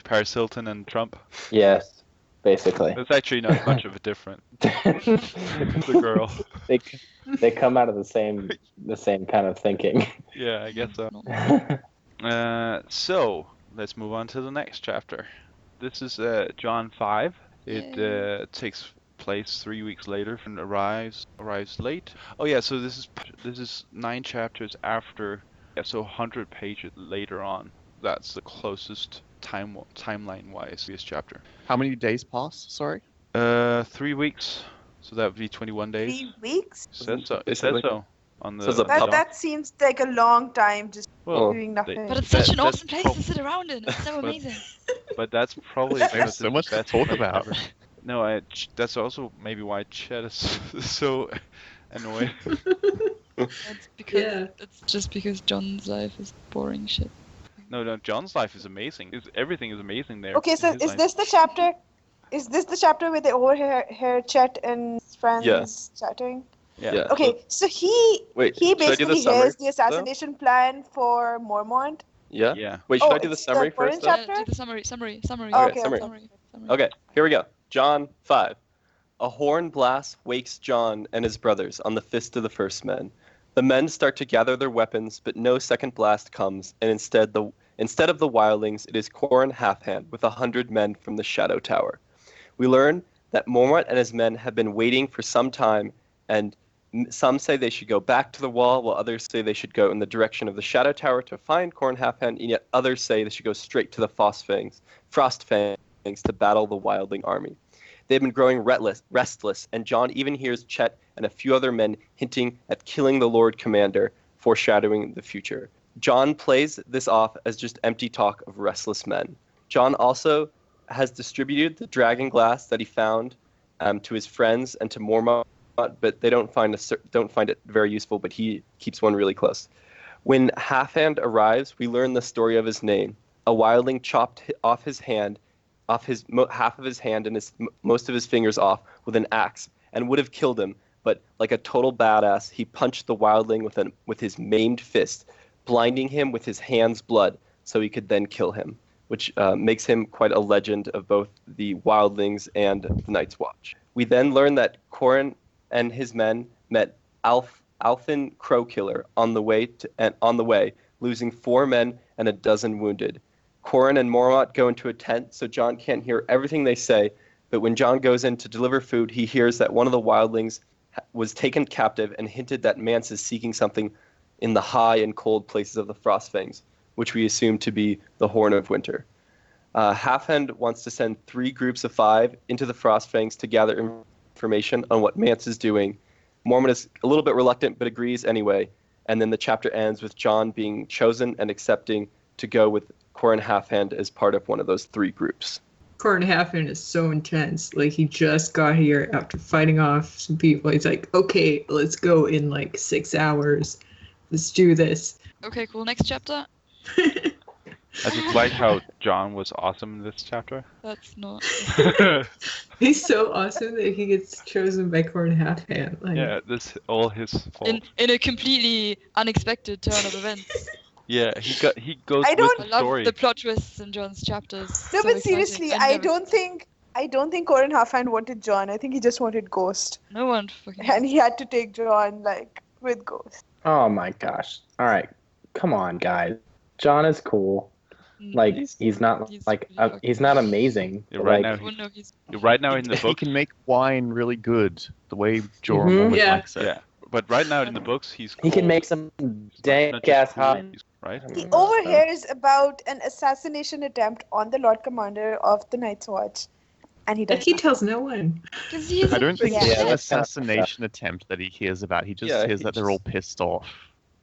Paris Hilton and Trump. Yes, basically. It's actually not much of a difference. It's a girl. they come out of the same kind of thinking. Yeah, I guess so. No. So let's move on to the next chapter. This is John 5. It takes place 3 weeks later and arrives late. Oh yeah, so this is 9 chapters after. Yeah, so 100 pages later on. That's the closest timeline wise this chapter. How many days pass? Sorry. 3 weeks. So that would be 21 days. 3 weeks. It says so. It Is it says like- so on the. Says up That top. that seems like a long time just Well, doing nothing. But it's such an that's awesome place prob- to sit around in. It's so But- amazing. but that's probably There's because so it's much the to best talk place about. ever. No, that's also maybe why Chet is so annoyed. It's because Yeah. it's just because John's life is boring shit. No, John's life is amazing. Everything is amazing there. Okay, in so his is life. this the chapter? Is this the chapter where they overhear Chet and his friends chatting? Yeah. Okay, so he Wait, he should I do the basically summary hears the though? assassination plan for Mormont. Yeah. Yeah. Wait, should Oh, I do the it's the summary Korean first though? chapter? Do the summary. Okay, summary. Summary. Okay, here we go. John 5. A horn blast wakes John and his brothers on the fist of the first men. The men start to gather their weapons, but no second blast comes, and instead of the wildlings, it is Corin Halfhand with 100 men from the Shadow Tower. We learn that Mormont and his men have been waiting for some time, and some say they should go back to the wall, while others say they should go in the direction of the Shadow Tower to find Corin Halfhand, and yet others say they should go straight to the Frostfangs to battle the wildling army. They have been growing restless, and John even hears Chet and a few other men hinting at killing the Lord Commander, foreshadowing the future. John plays this off as just empty talk of restless men. John also has distributed the dragon glass that he found to his friends and to Mormont, but they don't find it very useful, but he keeps one really close. When Halfhand arrives, we learn the story of his name. A wildling chopped off his hand, half of his hand and most of his fingers off with an axe, and would have killed him, but like a total badass, he punched the wildling with his maimed fist, blinding him with his hand's blood, so he could then kill him, which makes him quite a legend of both the wildlings and the Night's Watch. We then learn that Corin and his men met Alfin Crowkiller on the way, losing 4 men and a dozen wounded. Corin and Mormont go into a tent, so John can't hear everything they say, but when John goes in to deliver food, he hears that one of the wildlings was taken captive and hinted that Mance is seeking something in the high and cold places of the Frostfangs, which we assume to be the Horn of Winter. Halfhand wants to send 3 groups of 5 into the Frostfangs to gather information on what Mance is doing. Mormont is a little bit reluctant, but agrees anyway, and then the chapter ends with John being chosen and accepting to go with Corin Halfhand as part of one of those 3 groups. Corin Halfhand is so intense. Like, he just got here after fighting off some people. He's like, okay, let's go in like 6 hours. Let's do this. Okay, cool. Next chapter. I just like how John was awesome in this chapter. That's not. He's so awesome that he gets chosen by Corin Halfhand. Like, Yeah, this all his fault. In a completely unexpected turn of events. Yeah, he goes I with don't- the I love story. the plot twists in John's chapters. No, So but exciting. seriously, I never- I don't think Corin Halfhand wanted John. I think he just wanted Ghost, No one fucking. and he had to take John like with Ghost. Oh my gosh. All right. Come on, guys. John is cool. Like, he's not he's like really fucking- he's not amazing. Yeah, but, right like, now Well, no, he's. Right now in the He book, can make wine really good, the way Jorah Mhm. Mormont Yeah. likes it. yeah. But right now in the books, he's he can cool. make some He's not dank just ass cool, hot. right? He Mm. overhears about an assassination attempt on the Lord Commander of the Night's Watch, and he and does. he tells no one. Because he's. I don't think Yeah. it's an that's kind of assassination attempt that he hears about. He just Yeah, hears he that they're all pissed off.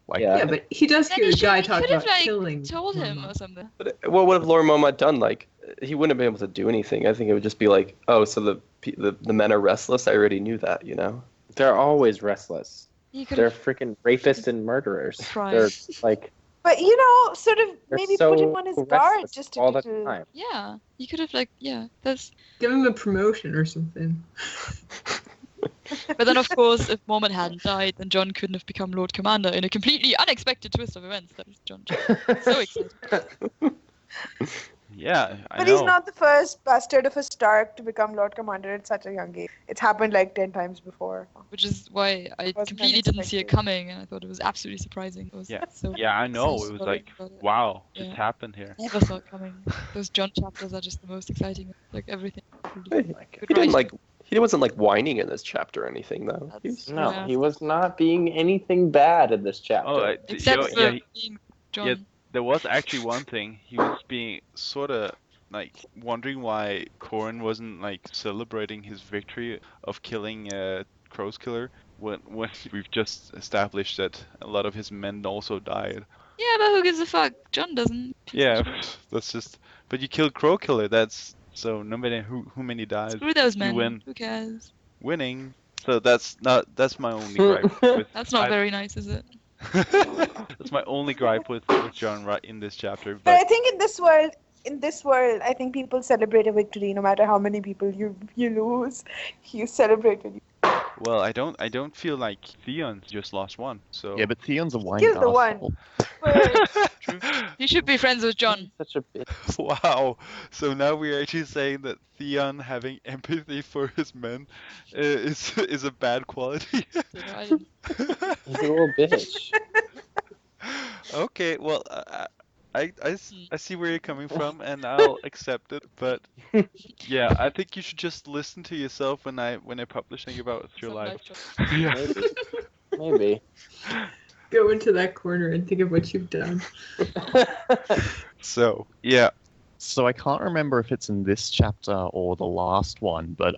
Like, Yeah. Yeah, but he does Then hear he the guy should- he talk could have, about like, killing. told him Mormont. or something. But what would have Lord Mormont done? Like, he wouldn't have been able to do anything. I think it would just be like, oh, so the men are restless. I already knew that, you know. They're always restless. He could They're have freaking rapists and murderers. Right. They're like But you know, sort of they're maybe so put him on his guard restless just a all the little. time. Yeah, he could have that's. Give him a promotion or something. But then, of course, if Mormont hadn't died, then John couldn't have become Lord Commander in a completely unexpected twist of events. That was John. So excited. Yeah, I But know. he's not the first bastard of a Stark to become Lord Commander at such a young age. It's happened like 10 times before. Which is why I Wasn't completely didn't see it unexpected. coming, and I thought it was absolutely surprising. It was Yeah. so Yeah, I know. so It was sorry like, about it. wow, just Yeah. happened here. Never saw it coming. Those John chapters are just the most exciting. Like everything. Hey, Good He didn't writing. he wasn't like whining in this chapter or anything though. He was- No, Yeah. he was not being anything bad in this chapter. Oh, Except for yeah, being John. yeah. There was actually one thing. He was being sort of like wondering why Corin wasn't like celebrating his victory of killing Crow's Killer when we've just established that a lot of his men also died. Yeah, but who gives a fuck? John doesn't. Yeah, that's just. But you killed Crow Killer. That's so no matter who many dies. Screw those men. win. Who cares? Winning. So that's my only gripe with. That's not very nice, is it? That's my only gripe with John right in this chapter. But I think in this world, I think people celebrate a victory no matter how many people you lose. You celebrate when you Well, I don't feel like Theon's just lost one. So Yeah, but Theon's a whiny Kill the one. asshole. True. You should be friends with John. Such a bitch. Wow. So now we're actually saying that Theon having empathy for his men is a bad quality. You know, I didn't- He's a little bitch. Okay, well, I see where you're coming from, and I'll accept it. But yeah, I think you should just listen to yourself when I publish something about your some life. life choice. Yeah. Maybe. Go into that corner and think of what you've done. So yeah, So I can't remember if it's in this chapter or the last one, but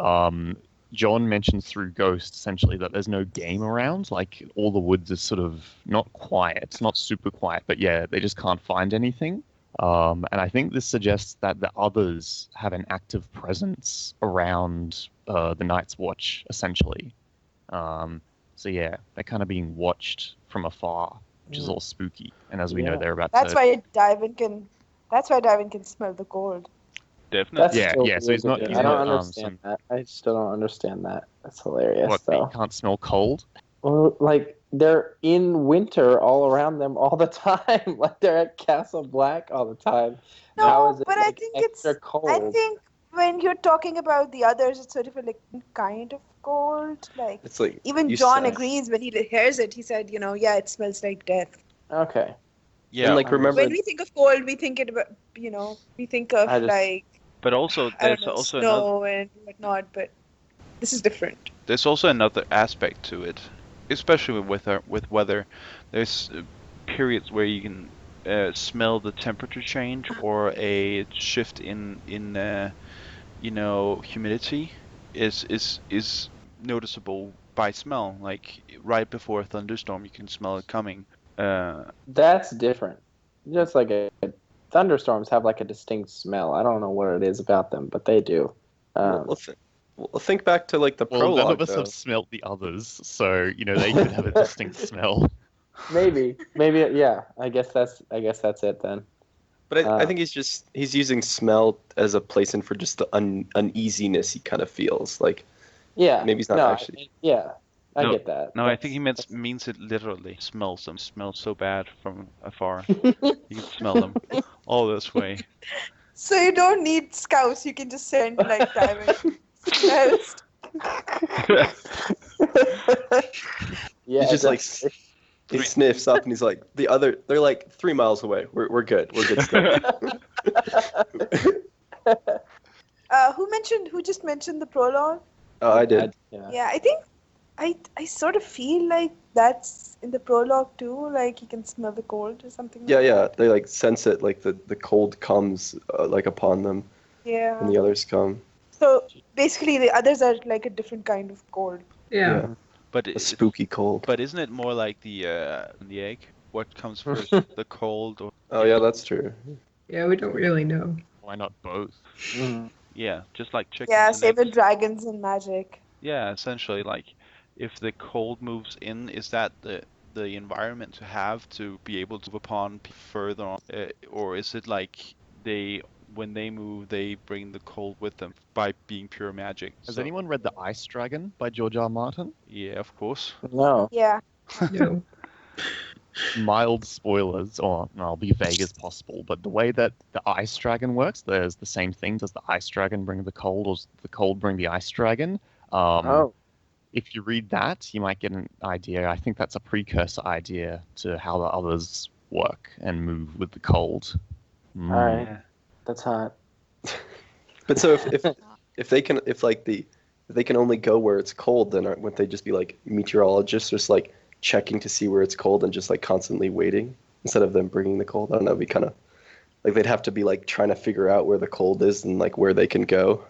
John mentions through Ghost essentially that there's no game around. Like all the woods is sort of not quiet, not super quiet, but yeah, they just can't find anything. And I think this suggests that the others have an active presence around the Night's Watch, essentially. So yeah, they're kind of being watched from afar, which is all spooky. And as we know, Yeah. they're about That's to. why Diamond can smell the cold. definitely. That's Yeah, still yeah, so he's weird not- to he's me. I don't not, understand that. I still don't understand that. That's hilarious, What, they though. can't smell cold? Well, like they're in winter all around them all the time. Like they're at Castle Black all the time. No, How is it but I like, think extra it's. cold? I think when you're talking about the others, it's sort of a kind of cold. Like It's like even you John said. agrees when he hears it. He said, yeah, it smells like death. Okay. Yeah, And like remember, When we think of cold, we think we think of I just- like but also I don't there's know, also another. snow and whatnot. But this is different. There's also another aspect to it, especially with weather. There's periods where you can smell the temperature change or a shift in humidity is noticeable by smell. Like right before a thunderstorm, you can smell it coming. That's different. Just like thunderstorms have like a distinct smell. I don't know what it is about them, but they do. well, think back to like the Well, none prologue. of us though. have smelt the others, so they could have a distinct smell. Maybe, yeah. I guess that's it then. But I think he's using smell as a placement for just the uneasiness he kind of feels. Like Yeah. maybe he's not no, actually. Yeah, I No, get that. No, I think he means it literally. Smells them. Smells so bad from afar. You can smell them all this way. So you don't need scouts. You can just send like Diamond smells. Yeah, He's just like that's- he sniffs up and he's like they're like 3 miles away. We're good. We're good still. Who just mentioned the prologue? Oh, I did. Yeah. Yeah, I think I sort of feel like that's in the prologue too. Like you can smell the cold or something. Yeah, like yeah. that. They like sense it, like the cold comes like upon them, Yeah. and the others come. So basically, the others are like a different kind of cold. Yeah. But A spooky cold. But isn't it more like the egg? What comes first, the cold or? Oh yeah, that's true. Yeah, we don't really know. Why not both? Mhm. Yeah, just like chickens. Yeah, and same with eggs. dragons and magic. Yeah, essentially, like if the cold moves in, is that the environment to have to be able to move upon further on, or is it like when they move, they bring the cold with them by being pure magic? Has So- anyone read The Ice Dragon by George R. Martin? Yeah, of course. No. Yeah. No. Mild spoilers, or no, I'll be vague as possible, but the way that the Ice Dragon works, there's the same thing. Does the Ice Dragon bring the cold, or does the cold bring the Ice Dragon? Oh. If you read that, you might get an idea. I think that's a precursor idea to how the others work and move with the cold. Mm. All right. Yeah. That's hot. But so if they can only go where it's cold, then wouldn't they just be like meteorologists, just like checking to see where it's cold and just like constantly waiting instead of them bringing the cold? I don't know. It'd be kind of like they'd have to be like trying to figure out where the cold is and like where they can go.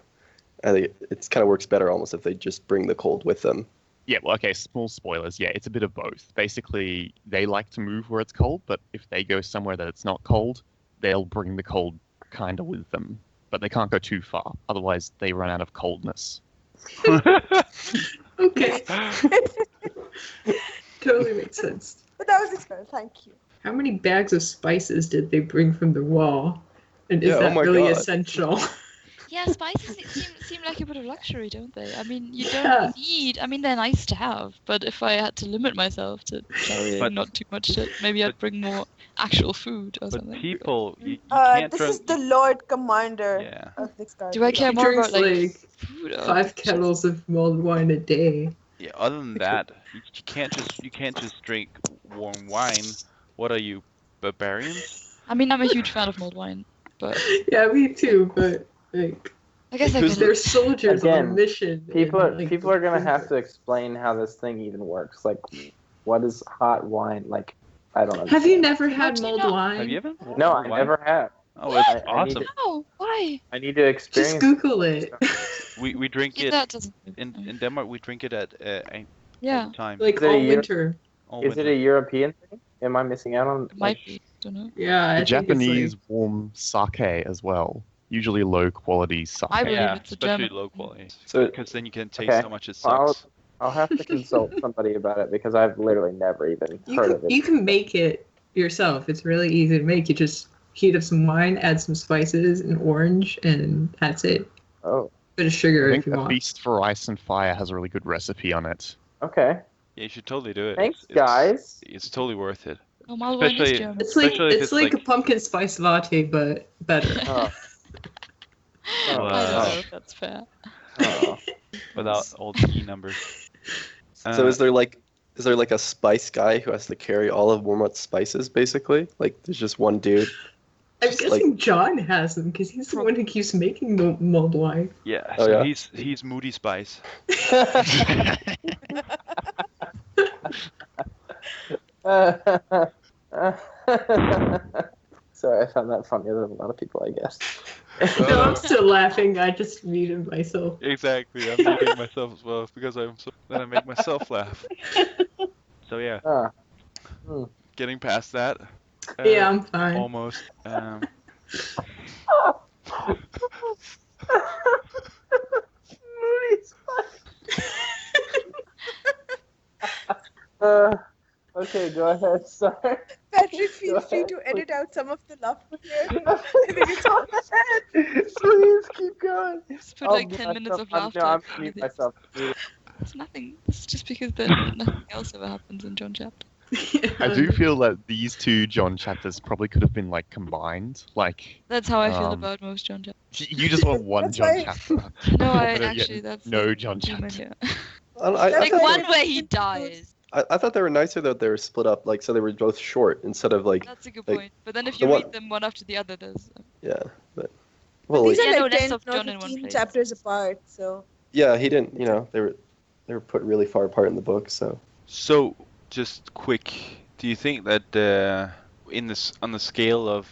I think it kind of works better almost if they just bring the cold with them. Yeah, well, okay, small spoilers. Yeah, it's a bit of both. Basically, they like to move where it's cold, but if they go somewhere that it's not cold, they'll bring the cold kind of with them. But they can't go too far, otherwise they run out of coldness. Okay. Totally makes sense. But that was expensive. Thank you. How many bags of spices did they bring from the wall? And is Yeah, oh that my really God. essential? Yeah, spices seem like a bit of luxury, don't they? I mean, you Yeah. don't need. I mean, they're nice to have, but if I had to limit myself to carrying But- not too much shit, maybe I'd bring more actual food or But something. people, you can't This drink. is the Lord Commander Yeah. of the Star. Do I care He more drinks about like like food or 5 kettles of mulled wine a day. Yeah. Other than that, you can't just drink warm wine. What are you, barbarians? I mean, I'm a huge fan of mulled wine, but Yeah, me too, but like I guess I Who's could. they're soldiers on a Again, mission. People and, like, are gonna have to explain how this thing even works. Like, what is hot wine? Like, I don't know. Have you never How had do you mulled not- wine? Have you ever? No, I Why? never have. Oh, it's I need awesome. to- Oh, why? I need to Just experience. Google it. We drink Yeah, it that doesn't. in Denmark. We drink it at all Yeah, the time. Like Is it a all year- winter. All Is it winter. a European thing? Am I missing out on? it might be. Don't know. Yeah, I The think Japanese it's warm sake as well. Usually low quality sake. I believe Yeah, it's a especially German. low quality. So Because then you can taste Okay. how much it Well, sucks. I'll have to consult somebody about it because I've literally never even you heard can of it. you can make it yourself. It's really easy to make. You just heat up some wine, add some spices and orange, and that's it. Oh, Bit of sugar I if think you A want. Feast for Ice and Fire has a really good recipe on it. okay. Yeah, you should totally do it. Thanks, It's- guys. It's totally worth it. Oh, mulled wine is Especially- German. It's like Especially if it's it's like a like- pumpkin spice latte, but better. Oh, I don't Wow. know if that's fair. oh. Without all the E numbers. So is there like a spice guy who has to carry all of Wormwood's spices basically? Like there's just one dude. I'm Just guessing John has them because he's the one who keeps making the mulled wine. Yeah, Oh, so yeah? he's Moody Spice. Sorry, I found that funnier than a lot of people, I guess. No, I'm still laughing. I just muted myself. Exactly, I'm eating myself as well because then I make myself laugh. So yeah, Ah. getting past that. Yeah, I'm fine. Almost. Okay, go ahead. Sorry. Patrick, feel Go free ahead, to edit out some of the laughter here. Go ahead. Please keep going. Just put like 10 minutes of laughter. No, I'm at the mute end of myself. this. It's nothing. It's just because then nothing else ever happens in John chapter. I do feel that these two John chapters probably could have been like combined. Like That's how I feel Um, about most John chapters. you just want one That's John why- chapter. No, I But yet actually that's no the John human chapter. here. I Like That's one why- where he dies. I thought they were nicer that they were split up, like so they were both short instead of like That's a good like, point. But then if the you one- read them one after the other, there's yeah, but well These like, are Yeah, no, like less 10 of or John in one 15 place. chapters apart, so. yeah, he didn't, you know, they were put really far apart in the book, so So just quick, do you think that on the scale of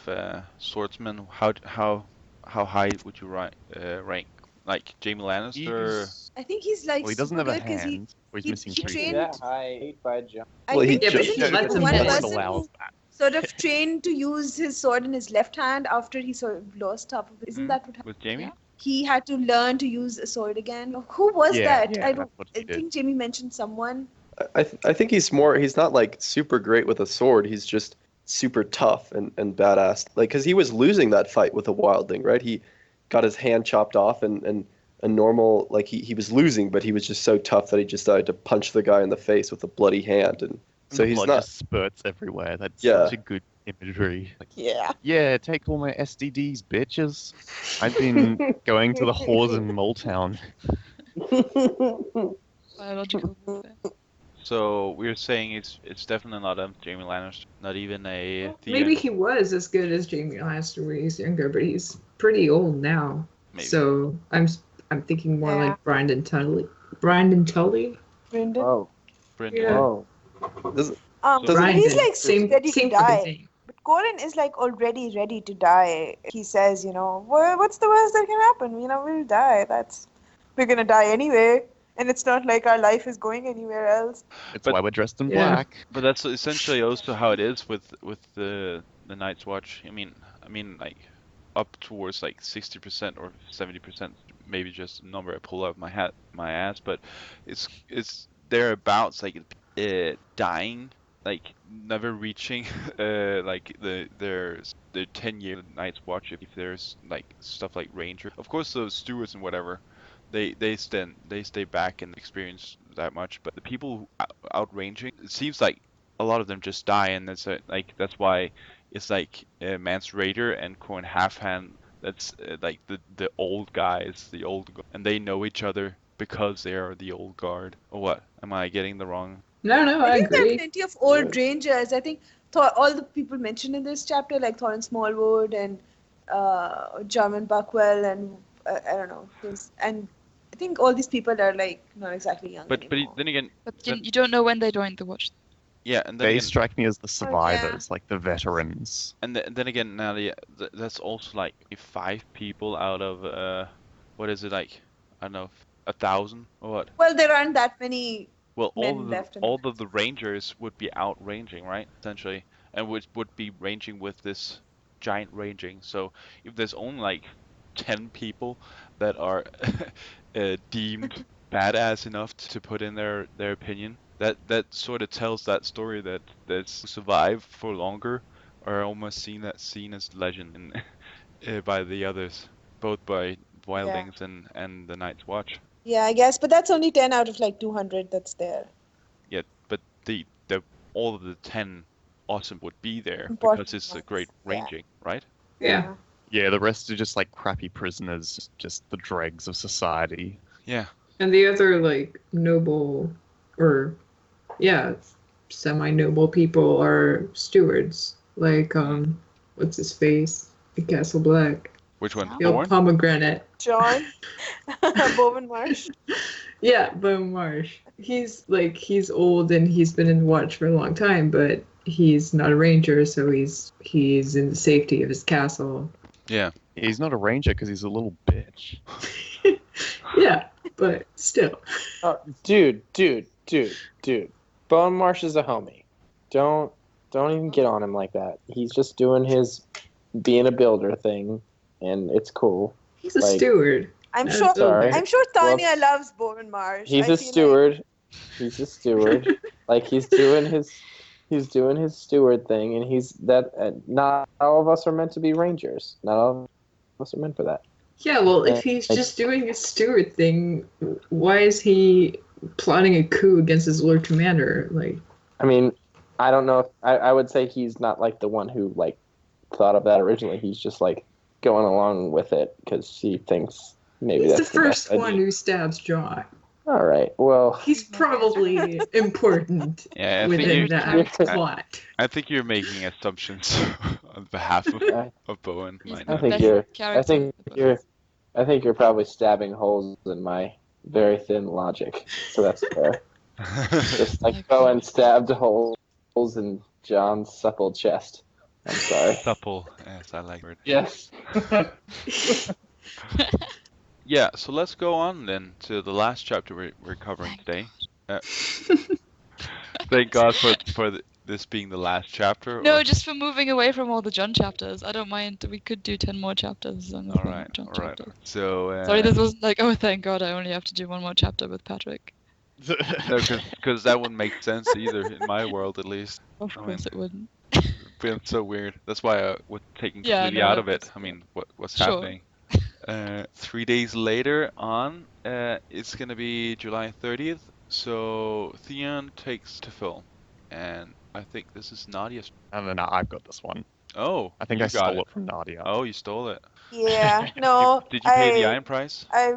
swordsman, how high would you rank? Like Jaime Lannister? I think he's like Well, he doesn't super have a good because he. hand. Or he's he- missing he three. trained- Yeah, I ate by John. I Well, he think ju- isn't Yeah, he lets the him one know. person allows who that. sort of trained to use his sword in his left hand after he sort of lost half of it? Isn't Mhm. that what happened? With Jaime? Yeah. He had to learn to use a sword again. Who was Yeah, that? yeah, I don't. that's what I he did. think Jamie mentioned someone. I think he's not like super great with a sword. He's just super tough and badass. Like, because he was losing that fight with a wildling, right? He got his hand chopped off and a normal, like he was losing, but he was just so tough that he just decided to punch the guy in the face with a bloody hand. And so The he's blood not. just spurts everywhere. That's Yeah. such a good imagery. Like, Yeah. yeah, take all my STDs, bitches. I've been going to the whores in Moletown. Biological warfare. So we're saying it's definitely not a Jaime Lannister, not even a Theon. Maybe he was as good as Jaime Lannister when he was younger, but he's pretty old now. Maybe. So I'm thinking more Yeah. like Brandon Tully. Brandon Tully? Brendan. Oh, Brendan. Yeah. oh. Does- Brandon. he's like same ready same to fucking die. thing. But Corin is like already ready to die. He says, you know, what's the worst that can happen? You know, we'll die. We're gonna die anyway, and it's not like our life is going anywhere else. It's But- why we're dressed in Yeah. black. But that's essentially also how it is with the Night's Watch. I mean like up towards like 60% or 70% maybe just a number I pull out of my ass, but it's thereabouts, like dying, like never reaching like their 10-year Night's Watch. If there's like stuff like Ranger, of course those stewards and whatever, they stay back and experience that much, but the people who outranging, it seems like a lot of them just die, and that's why it's like Mance Raider and Corn Halfhand. That's like the old guys, and they know each other because they are the old guard. Or what? Am I getting the wrong? No, I think there are agree. plenty of old rangers. I think all the people mentioned in this chapter, like Thorin Smallwood and Jarman Buckwell, and I don't know, and I think all these people are like not exactly young But anymore. then again, But you don't know when they joined the Watch. yeah, and then They again, strike me as the survivors, like the veterans. and then again, Nadia, that's also like 5 people out of what is it, like, I don't know, 1,000 or what? Well, there aren't that many. Well, Men left in all of the rangers would be out ranging, right? Essentially, and would be ranging with this giant ranging. So if there's only like 10 people that are deemed badass enough to put in their opinion, that sort of tells that story that survive for longer are almost seen as legend by the others, both by Wildlings and the Night's Watch. Yeah, I guess, but that's only 10 out of like 200 that's there. Yeah, but the all of the 10 awesome would be there Important because it's a ones, great yeah. ranging, right? Yeah. Yeah, the rest are just like crappy prisoners, just the dregs of society. Yeah. And the other like noble or semi-noble people are stewards. Like what's his face? The Castle Black. Which one? Yeah. Thorn? Pomegranate. John, Bowman Marsh. Yeah, Bone Marsh. He's old and he's been in the Watch for a long time, but he's not a ranger, so he's in the safety of his castle. Yeah. He's not a ranger because he's a little bitch. Yeah, but still. Oh, dude. Bone Marsh is a homie. Don't even get on him like that. He's just doing his being a builder thing, and it's cool. He's a Like- steward. I'm That's sure. Sorry. I'm sure Tanya Well, loves Bowman Marsh. He's I a feel steward. He's a steward. Like he's doing his steward thing, and he's that. Not all of us are meant to be rangers. Not all of us are meant for that. Yeah, well, if he's just doing a steward thing, why is he plotting a coup against his Lord Commander? Like, I mean, I don't know if I would say he's not like the one who like thought of that originally. He's just like going along with it because he thinks maybe he's that's the first best one idea. who stabs John. All right. Well, He's probably important Yeah, I within think that plot. I think you're making assumptions on behalf of Bowen. He's Might the not. think best you're- character. I think you're probably stabbing holes in my very thin logic. So that's fair. Just like Bowen stabbed holes in John's supple chest. I'm sorry. Supple. Yes, I like it. Yes. Yeah, so let's go on then to the last chapter we're covering today. Thank God for this being the last chapter. No, or- just for moving away from all the John chapters. I don't mind. We could do 10 more chapters as long as All they're right, not John all right. chapters. So Sorry, this wasn't like, oh, thank God, I only have to do one more chapter with Patrick. no, because that wouldn't make sense either in my world, at least. Of I course mean, it wouldn't. Feels so weird. That's why I was taken Yeah, completely no, out of it. that's- I mean, what's Sure. happening? 3 days later on, it's gonna be July 30th. So Theon takes to Phil, and I think this is Nadia's. And then I've got this one. Oh, I think you I got stole it from Nadia. Oh, you stole it. Yeah. No. Did you pay the iron price? I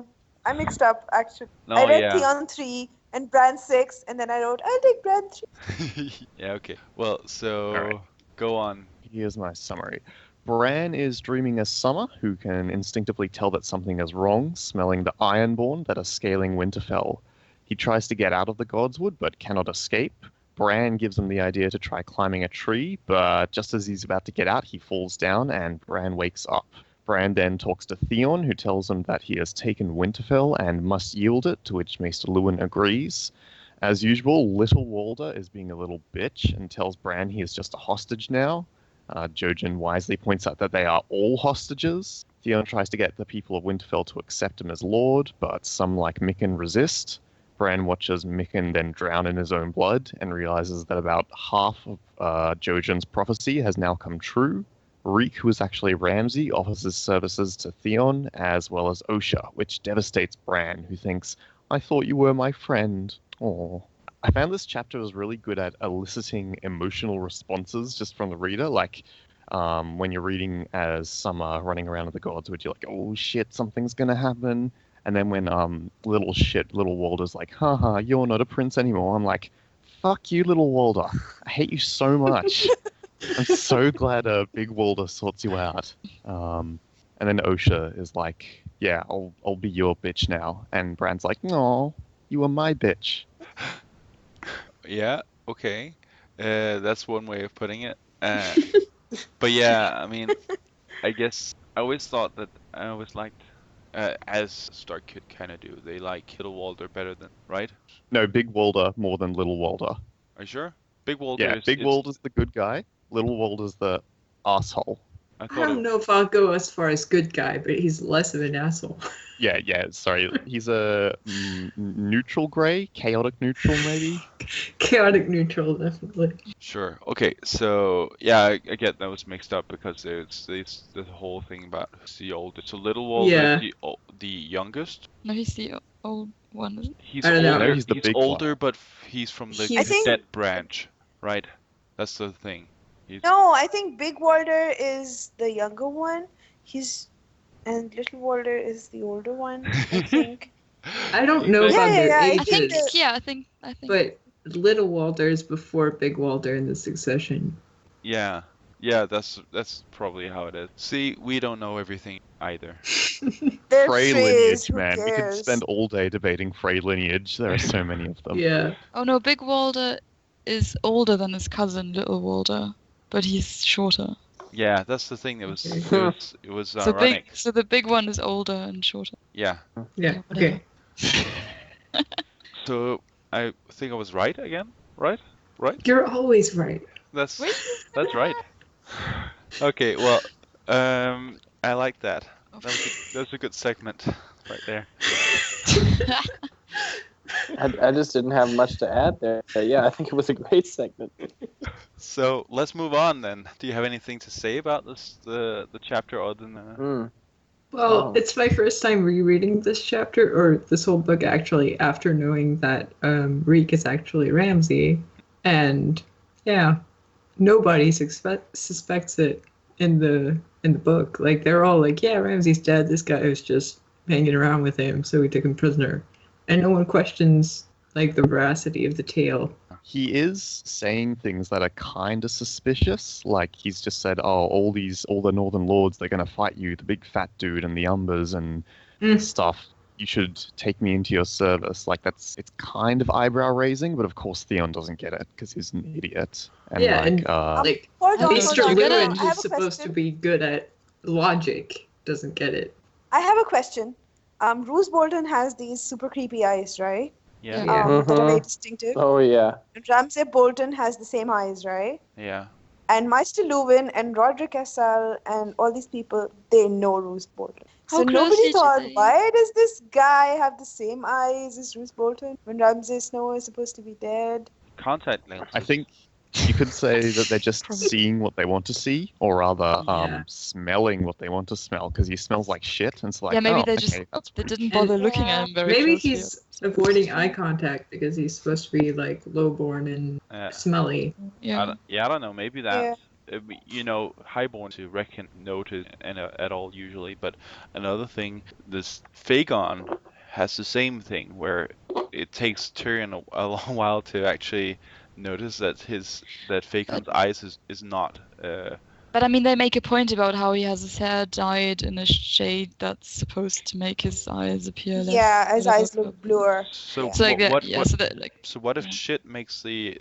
mixed up actually. No, I read yeah. Theon 3 and Bran 6, and then I wrote, I'll take Bran 3. Yeah, okay. Well, so All right. go on. Here's my summary. Bran is dreaming a summer who can instinctively tell that something is wrong, smelling the Ironborn that are scaling Winterfell. He tries to get out of the Godswood but cannot escape. Bran gives him the idea to try climbing a tree, but just as he's about to get out, he falls down and Bran wakes up. Bran then talks to Theon, who tells him that he has taken Winterfell and must yield it, to which Maester Lewin agrees. As usual, Little Walder is being a little bitch and tells Bran he is just a hostage now. Jojen wisely points out that they are all hostages. Theon tries to get the people of Winterfell to accept him as lord, but some like Mikken resist. Bran watches Mikken then drown in his own blood and realizes that about half of Jojen's prophecy has now come true. Reek, who is actually Ramsay, offers his services to Theon as well as Osha, which devastates Bran, who thinks, I thought you were my friend. Aww. I found this chapter was really good at eliciting emotional responses just from the reader, like when you're reading as Summer running around with the gods, which you're like, oh shit, something's gonna happen. And then when little Walder's like, haha, you're not a prince anymore, I'm like, fuck you, little Walder. I hate you so much. I'm so glad Big Walder sorts you out. And then Osha is like, yeah, I'll be your bitch now. And Bran's like, no, you are my bitch. Yeah, okay. That's one way of putting it. But yeah, I mean, I guess I always thought that I always liked, as Stark could kind of do, they like Little Walder better than, right? No, Big Walder more than Little Walder. Are you sure? Big Walder Yeah, Big Walder's the good guy. Little Walder's the asshole. I I thought don't know if I'll go as far as good guy, but he's less of an asshole. Yeah, sorry. He's a neutral grey? Chaotic neutral, maybe? Chaotic neutral, definitely. Sure. Okay, so yeah, I get that was mixed up because there's the whole thing about who's the oldest. So Little Walder Yeah. is the youngest. No, he's the old one, isn't He's I don't know. older. No, he's the big older, one. but he's from the I think- cadet branch, right? That's the thing. No, I think Big Walder is the younger one. And Little Walder is the older one, I think. I don't know Yeah, about yeah, their yeah, I ages, think I think. but Little Walder is before Big Walder in the succession. Yeah, that's probably how it is. See, we don't know everything either. They're Frey Freys, lineage, who man. We could cares? spend all day debating Frey lineage. There are so many of them. Yeah. Oh no, Big Walder is older than his cousin Little Walder, but he's shorter. Yeah, that's the thing. It was Okay. it was So ironic. so the big one is older and shorter. Yeah. Yeah. whatever. Okay. So I think I was right again. Right? You're always right. That's Wait. that's right. Okay. Well, I like that. That was a good segment right there. I just didn't have much to add there. Yeah, I think it was a great segment. So let's move on then. Do you have anything to say about this the chapter other than? Well, Oh. it's my first time rereading this chapter, or this whole book actually, after knowing that Reek is actually Ramsay. And yeah, nobody suspects it in the book. Like, they're all like, yeah, Ramsay's dead. This guy was just hanging around with him, so we took him prisoner. And no one questions like the veracity of the tale. He is saying things that are kind of suspicious. Like, he's just said, oh, all the Northern Lords, they're going to fight you, the big fat dude and the Umbers and stuff. You should take me into your service. Like, it's kind of eyebrow raising, but of course Theon doesn't get it because he's an idiot. And Yeah, like, and- Like, Hold on, Mr. hold on. Lewin, I who's have a supposed to question. be good at logic, doesn't get it. I have a question. Roose Bolton has these super creepy eyes, right? Yeah. Yeah. That are very distinctive. Oh yeah. And Ramsay Bolton has the same eyes, right? Yeah. And Maester Lewin and Roderick Essel and all these people, they know Roose Bolton. How So closely nobody do thought, they- why does this guy have the same eyes as Roose Bolton when Ramsay Snow is supposed to be dead? Contact lenses. I think you could say that they're just seeing what they want to see, or rather, Yeah. smelling what they want to smell, because he smells like shit, and it's like, yeah, maybe oh, they just okay, that's they pretty didn't bother looking Yeah. at him very Maybe closely. he's avoiding eye contact because he's supposed to be like lowborn and smelly. Yeah. I don't know. Maybe that. Highborn to notice at all usually, but another thing, this Fagon has the same thing where it takes Tyrion a long while to actually notice that Fagon's eyes is not. But I mean, they make a point about how he has his hair dyed in a shade that's supposed to make his eyes appear less. Yeah, his whatever. eyes look bluer. So It's like what, that. Yeah. what, So that like. so what if yeah. shit makes the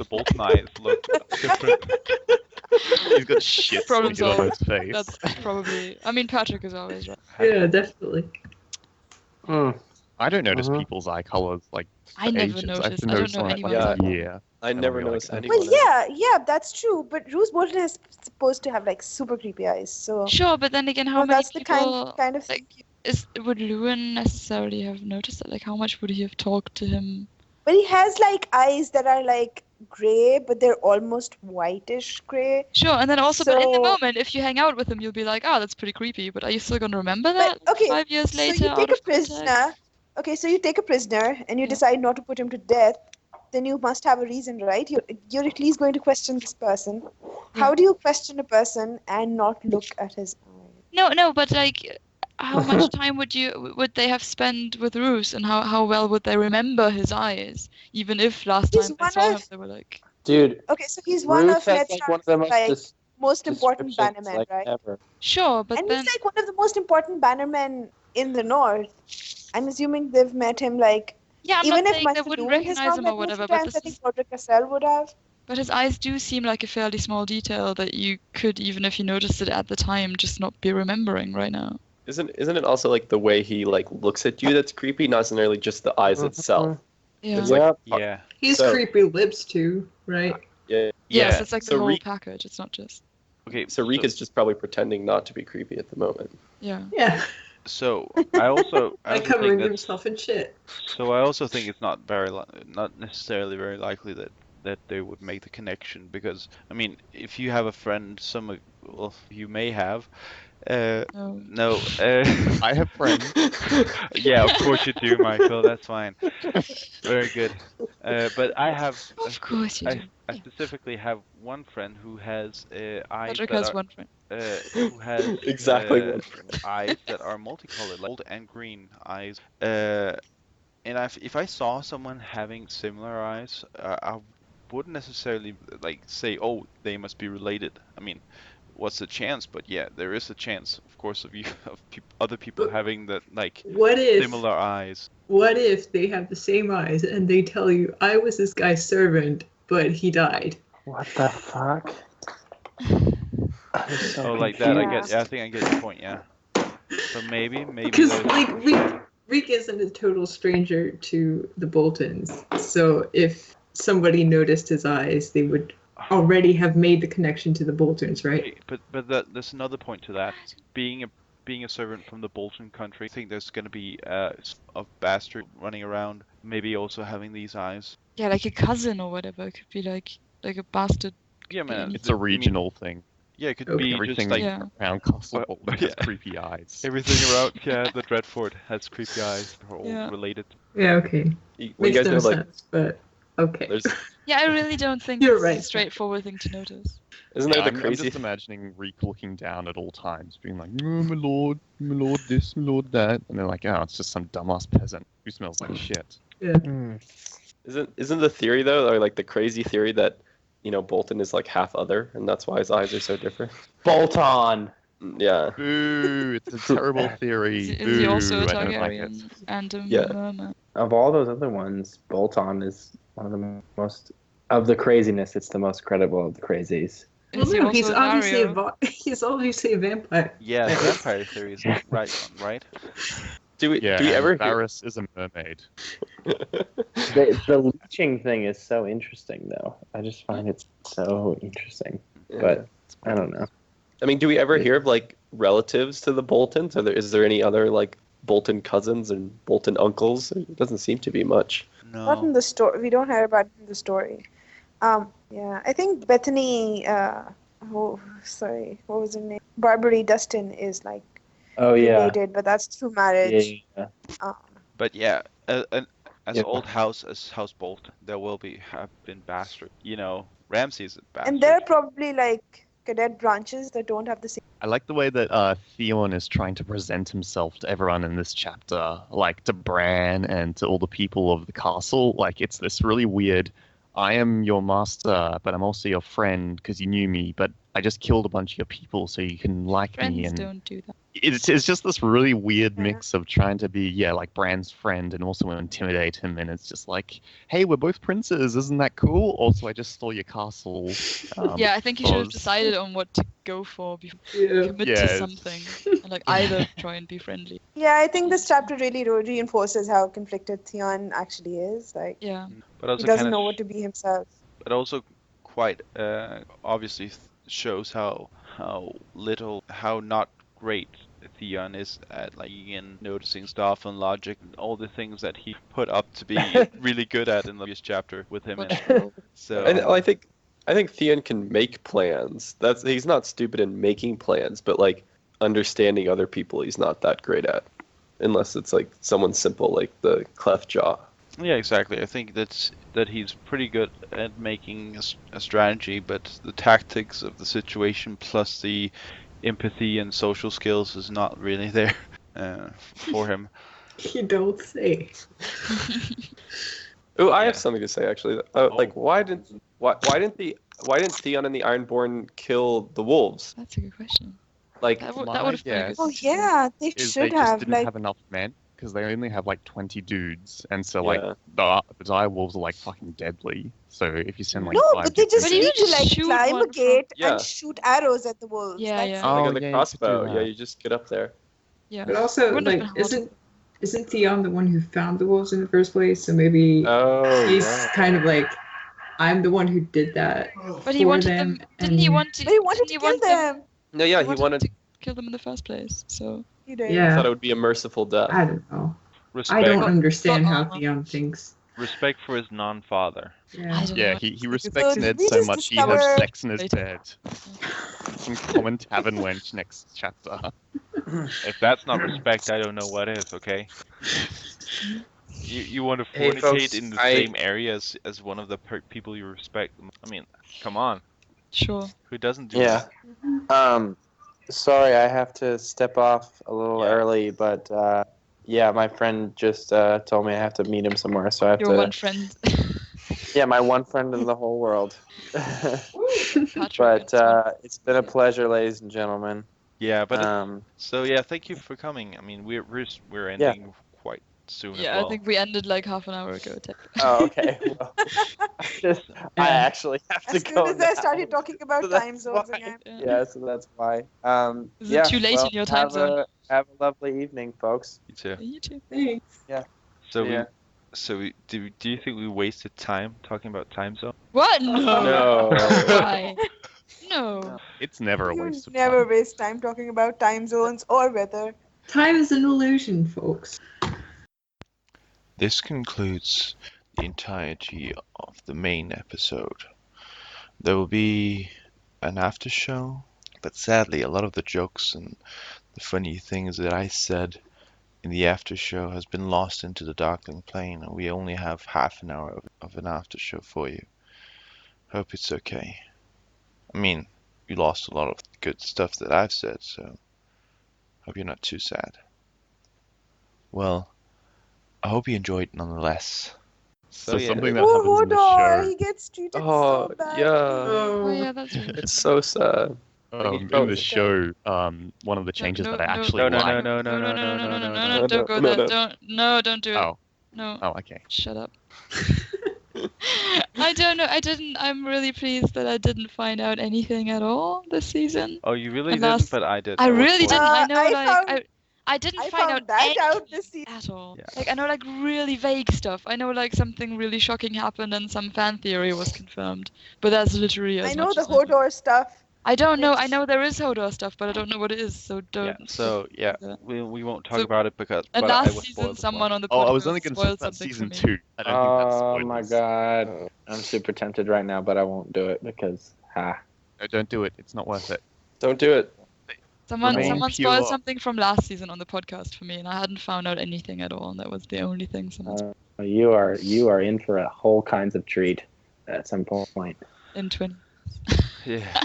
Bolton eyes look different? He's got shit Problem sticking on solved. his face. That's probably. I mean, Patrick is always right. Yeah, definitely. I don't notice Mhm. people's eye colors like I for never ages. noticed. I've I don't noticed know on it, anyone's like eye a color. year. I And never I'll be noticed like, anyone. Well, yeah, that's true. But Roose Bolton is supposed to have like super creepy eyes, so Sure, but then again, how well, many that's the people kind of like would Lewin necessarily have noticed that? Like, how much would he have talked to him? But he has like eyes that are like gray, but they're almost whitish gray. Sure, and then also, but in the So- moment, if you hang out with him, you'll be like, oh, that's pretty creepy. But are you still gonna remember that But okay, 5 years so later you out take of a prisoner. context? Okay, so you take a prisoner and you Yeah. decide not to put him to death. Then you must have a reason, right? You're at least going to question this person. How do you question a person and not look at his eyes? No, but like, how much time would they have spent with Roose, and how well would they remember his eyes, even if last He's time they one saw him of- they were like, Dude, Okay, so he's one Ruth of has Ned like one of the Stark's most important descriptions, bannermen, like, right? ever. sure, but And then he's like one of the most important bannermen in the North. I'm assuming they've met him like yeah, I'm even not if saying they Master wouldn't Lewin has recognize not him or met him a whatever, few but times, I this think is. Roderick Cassell would have. But his eyes do seem like a fairly small detail that you could, even if you noticed it at the time, just not be remembering right now. Isn't it also like the way he like looks at you that's creepy, not necessarily just the eyes itself? Yeah. It's like Yep. Yeah. He's So- creepy lips too, right? yeah. Yes, Yeah. it's like the So whole Reek- package. It's not just. Okay. So Reek is just probably pretending not to be creepy at the moment. Yeah. Yeah, So I also by think covering that. himself in shit. So I also think it's not not necessarily very likely that they would make the connection, because I mean, if you have a friend, well, you may have. No. No. I have friends. Yeah, of course you do, Michael. That's fine. Very good. But I have. Of course you do. I specifically have one friend who has eyes Patrick that has are one friend. who has Exactly one friend. eyes that are multicolored, like gold and green eyes. And if I saw someone having similar eyes, I wouldn't necessarily like say, "Oh, they must be related." I mean, what's the chance? But yeah, there is a chance, of course, of other people having that like What if similar eyes. What if they have the same eyes and they tell you, I was this guy's servant, but he died? What the fuck? I'm so Oh, like that. confused. I think I get your point. Yeah. So maybe Because there's. like Reek isn't a total stranger to the Boltons, so if somebody noticed his eyes, they would already have made the connection to the Boltons, right? But there's another point to that. Being a servant from the Bolton country, I think there's gonna be a bastard running around, maybe also having these eyes. Yeah, like a cousin or whatever. It could be like a bastard. Yeah, man. Be It's a regional thing. Yeah, it could Okay. be Everything just like Yeah. around Castle Well, Bolton has yeah. creepy eyes. everything around. Yeah, the Dreadfort has creepy eyes. They're all Yeah. related. Yeah, okay. Well, you Makes guys no know like sense, but okay. there's Yeah, I really don't think You're it's right. a straightforward thing to notice. isn't there Yeah, the I'm crazy just imagining Reek looking down at all times, being like, oh, my lord this, my lord that. And they're like, oh, it's just some dumbass peasant who smells like shit. Yeah. isn't the theory though, or like the crazy theory that Bolton is like half other and that's why his eyes are so different? Bolton. Yeah. Boo! It's a terrible theory. Is he also a Boo! I don't like it. Targaryen and a Yeah. merman? Of all those other ones, Bolton is one of the most of the craziness. It's the most credible of the crazies. Is he Well, no, also he's a obviously Dario? he's obviously a vampire. Yeah, the vampire theory is the right one, right? Do we Yeah, ever and hear? Varys is a mermaid. The leeching thing is so interesting, though. I just find it so interesting. But I don't know. I mean, do we ever hear of like relatives to the Boltons? Is there any other like Bolton cousins and Bolton uncles? It doesn't seem to be much. Not in No. the story. We don't hear about it in the story. Yeah, I think Bethany. What was her name? Barbary Dustin is like Oh yeah. related, but that's through marriage. Yeah. But yeah, as Yeah. old house as House Bolton, there will have been bastard. Ramsay's a bastard. And there are probably like cadet branches that don't have the same. I like the way that Theon is trying to present himself to everyone in this chapter, like to Bran and to all the people of the castle. Like, it's this really weird, I am your master, but I'm also your friend because you knew me, but I just killed a bunch of your people so you can like me. Friends And don't do that. it's just this really weird Yeah. mix of trying to be like Bran's friend and also intimidate him, and it's just like, hey, we're both princes, isn't that cool? Also, I just stole your castle. Yeah, I think you should have because- decided on what to go for before Yeah. you commit to Yes. something. And like either try and be friendly. Yeah, I think this chapter really reinforces how conflicted Theon actually is. Like, Yeah. But he also doesn't kind know of, what to be himself. but also quite obviously shows how little, how not great Theon is at like in noticing stuff and logic, and all the things that he put up to be really good at in the previous chapter with him in. But So And I think Theon can make plans. He's not stupid in making plans, but like understanding other people, he's not that great at, unless it's like someone simple like the cleft jaw. yeah, exactly. I think that he's pretty good at making a strategy, but the tactics of the situation plus the empathy and social skills is not really there for him. You don't say. Oh, I Yeah. have something to say actually. Like why didn't Theon and the Ironborn kill the wolves? that's a good question. Like That My would have been a guess good Oh decision. yeah, they is should they just have didn't like. have enough men because they only have like 20 dudes, and so Yeah. like the dire wolves are like fucking deadly. So if you send like No, 5 but they just But you need to just like shoot climb a one from- gate Yeah. and shoot arrows at the wolves. Yeah, That's yeah. it. Oh, like on the yeah, you could do crossbow. Yeah, that. you just get up there. Yeah. But also, Wouldn't have like, been hard. isn't Theon the one who found the wolves in the first place? So maybe Oh, he's yeah. kind of like, I'm the one who did that But he for wanted them. them. Didn't he and- want to? But he wanted didn't to he kill want them. No, yeah, he wanted wanted. to kill them in the first place. So He did. I Yeah, thought it would be a merciful death. I don't know. Respect, I don't understand got how armor. Theon thinks. respect for his non-father. Yeah. I don't Yeah, know. he Like, respects So Ned we so just much he has discovered- sex in his Later. bed. Some common tavern wench next chapter. If that's not respect, I don't know what is. Okay. You want to Hey, fornicate folks, in the I- same area as one of the people you respect. I mean, come on. Sure. Who doesn't do Yeah. that? Sorry, I have to step off a little Yeah. early, but yeah, my friend just told me I have to meet him somewhere, so I have Your to. one friend. Yeah, my one friend in the whole world. Patrick. But it's been a pleasure, ladies and gentlemen. Yeah, but Um, yeah, thank you for coming. I mean, we're ending quite soon as Yeah, well. I think we ended like half an hour ago. oh, okay. Well, I actually have to As go soon as I now. started talking about So time that's zones why. again. Yeah, so that's why. Is it yeah, too late well, in your time have zone? have a lovely evening, folks. You too. You too. Thanks. So Yeah. do you think we wasted time talking about time zone? What? No. No. Why? No. It's never a You waste of never time. waste time talking about time zones or weather. Time is an illusion, folks. This concludes the entirety of the main episode. There will be an after show, but sadly a lot of the jokes and the funny things that I said in the after show has been lost into the Darkling Plane, and we only have half an hour of an after show for you. Hope it's okay. I mean, you lost a lot of good stuff that I've said, so hope you're not too sad. Well, I hope you enjoyed nonetheless. So yeah. something that Oh, happens in the Hodor, show. he gets treated Oh, so bad. yeah. Oh yeah, Oh, that's really It's so sad. In Oh, the show, one of the changes no, that I no, actually no, like. no, don't go no, there. no. Don't do it. Oh, No. oh, okay. Shut up. I don't know. I'm really pleased that I didn't find out anything at all this season. Oh, you really And didn't, last- but I did. I was really spoiled. didn't. I know, I like, found- I didn't I find found out that anything out this season. at all. Yeah. Like, I know, like, really vague stuff. I know, like, something really shocking happened and some fan theory was confirmed. But that's literally as I know much the as I know. Hodor stuff. I don't know. I Yes. know there is Hodor stuff, but I don't know what it is. So don't. Yeah, so yeah, that. we won't talk So- about it because And but I last was season, spoiled as someone well. on the Oh, podcast I was only going to talk spoiled about something season for me. 2. I don't think that's Oh spoilers. my god. I'm super tempted right now, but I won't do it because, ha. No, don't do it. It's not worth it. Don't do it. Someone Remain spoiled pure. something from last season on the podcast for me, and I hadn't found out anything at all. And that was the only thing someone You are in for a whole kinds of treat at some point. in twin. Yeah,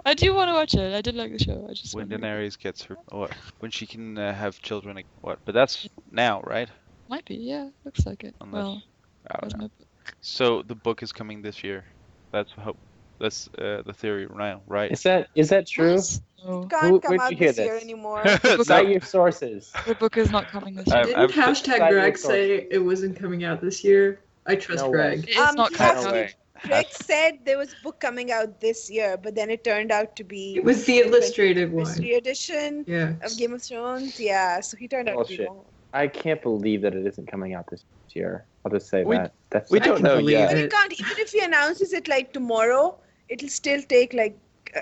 I do want to watch it. I did like the show. I just when wondering- Daenerys gets her, what? When she can have children, what? But that's now, right? might be. Yeah, looks like it. Unless Well, I where's don't know. my book? So the book is coming this year. That's hope. That's the theory now, right? Is that true? What? No. Can't come Where'd out you hear this year this? anymore. Cite your sources. The book is not coming this year. I've- Didn't I've- hashtag Cite your Greg say sources. it wasn't coming out this year? I trust No way. Greg. It is not He coming No out. way. Greg said there was a book coming out this year, but then it turned out to be It was the illustrated mystery one. edition Yeah. of Game of Thrones. Yeah, so he turned out to be Bullshit. wrong. I can't believe that it isn't coming out this year. I'll just say We- that. That's we I don't can know believe yet. But he it. can't, even if he announces it like tomorrow, it'll still take like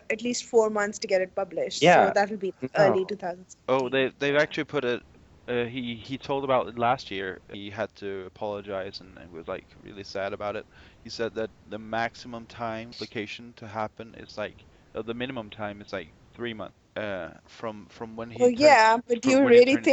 at least 4 months to get it published. Yeah. So that'll be No. early 2000s. Oh, they've actually put it. He told about it last year. He had to apologize and was like really sad about it. He said that the maximum time application to happen is like the minimum time is like 3 months. From when he. Well, turns- yeah, but do from you when he really turns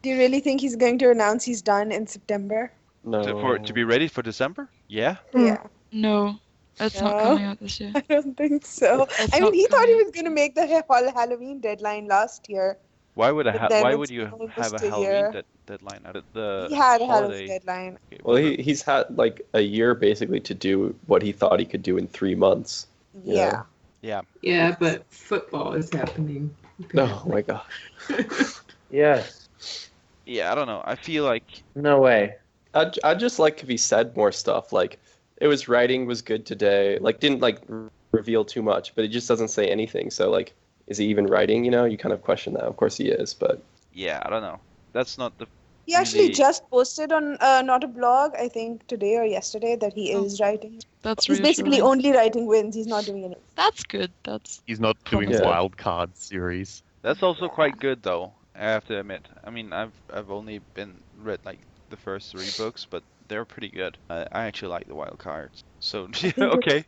it- think he's going to announce he's done in September? No. to be ready for December? Yeah. Yeah, No, it's not No. coming out this year. I don't think so. It's I mean, not he thought he coming was going to make the Halloween deadline last year. Why would But then why it's would you almost have a a Halloween year. deadline at the He had a holiday? Halloween deadline. Okay, Well, the- he's had like a year basically to do what he thought he could do in 3 months. Yeah. Yeah, but football is happening. Oh my god. Yes. yeah, I don't know. I feel like No way. I'd just like if he said more stuff. Like, it was writing was good today. Like, didn't like reveal too much, but he just doesn't say anything. So like, is he even writing? You know, you kind of question that. Of course he is, but yeah, I don't know. That's not the He actually Really? just posted on not a blog, I think today or yesterday, that he Oh. is writing. That's He's basically reassuring. only writing wins. He's not doing anything. That's good. That's He's not doing Yeah. wild card series. That's also Yeah. quite good though. I have to admit. I mean, I've only read like the first 3 books, but they're pretty good. I actually like the wild cards. So okay,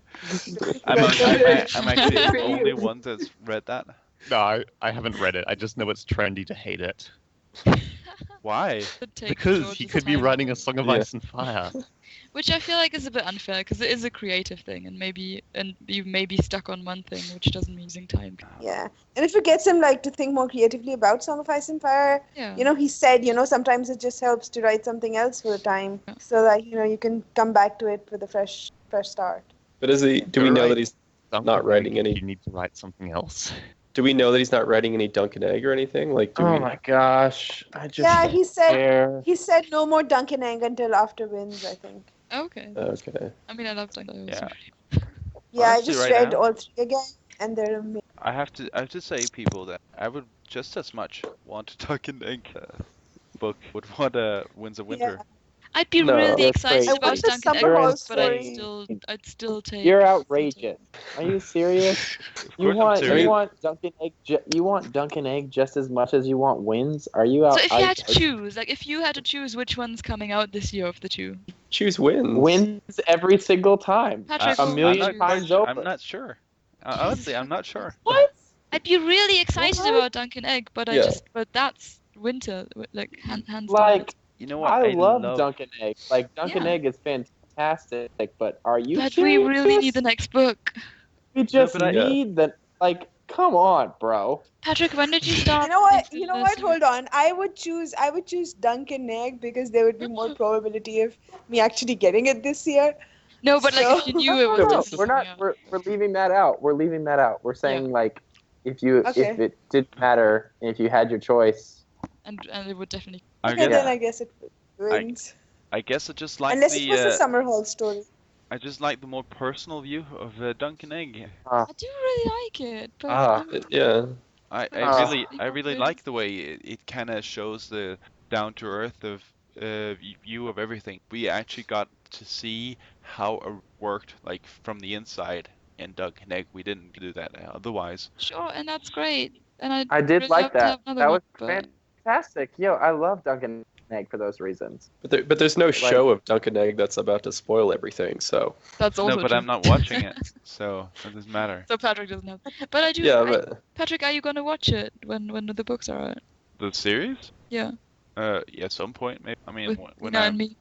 I'm actually For the you. only one that's read that. No, I haven't read it. I just know it's trendy to hate it. Why? could take Because he George's could be time, writing a Song of Yeah. Ice and Fire. which I feel like is a bit unfair because it is a creative thing, and you may be stuck on one thing, which doesn't mean using time. Yeah. And if it gets him like to think more creatively about Song of Ice and Fire, Yeah. you know, he said, you know, sometimes it just helps to write something else for a time Yeah. so that, you know, you can come back to it with a fresh start. but is he? Do we You're know right. that he's? Some Not people writing think any- You need to write something else. Do we know that he's not writing any Dunkin' Egg or anything? Like, do Oh we? my gosh. I just Yeah, he said care. no more Dunkin' Egg until after wins, I think. Okay. Okay. I mean, I love that. Yeah. Yeah, I Honestly, just right read now- all 3 again, and they're amazing. I have to say, people, that I would just as much want a Dunkin' Egg book would want a Winds of Winter. I'd be No, really that's excited crazy. I about want the Dunkin' Summer Egg, Hall but story. I'd still take. You're outrageous. Are you serious? Of You course I'm want serious. you want Dunkin' Egg you want Dunkin' Egg just as much as you want wins? Are you out? So if you had to choose, like if you had to choose which one's coming out this year of the two, Choose wins. wins every single time. Patrick, A what would million you times choose? over. I'm not sure. Honestly, I'm not sure. What? I'd be really excited What? about Dunkin' Egg, but Yeah. but that's winter, like hands down. Like You know what? I love love Dunkin' Egg. Like Dunkin' Yeah. Egg is fantastic, but are you But we serious? really need the next book. We just but I- need the like. Come on, bro. Patrick, when did you start? You know what? thinking You know this what? year? Hold on. I would choose Dunkin' Egg because there would be more probability of me actually getting it this year. No, but like if you So- knew it was No, definitely we're not. coming out. We're leaving that out. We're leaving that out. We're saying like, if Okay. it didn't matter, and if you had your choice, and it would definitely. I Okay, guess, then I guess it wins. I guess I just like Unless it was a the Summer Hall story. I just like the more personal view of Dunkin' Egg. I do really like it, but Ah. Yeah. I Ah. really like the way it kind of shows the down to earth of view of everything. We actually got to see how it worked like from the inside in Dunkin' Egg. We didn't do that otherwise. sure, and that's great. And I did really like love to that. have another That one, was but- fantastic. Yo, I love Dunkin' Egg for those reasons. But there's no show of Dunkin' Egg that's about to spoil everything. So That's also No, but true. I'm not watching it, so it doesn't matter. So Patrick doesn't have. But I do. yeah, I- but Patrick, are you gonna watch it when the books are out? The series? Yeah, Yeah, at some point maybe. I mean, with when Nina I and me,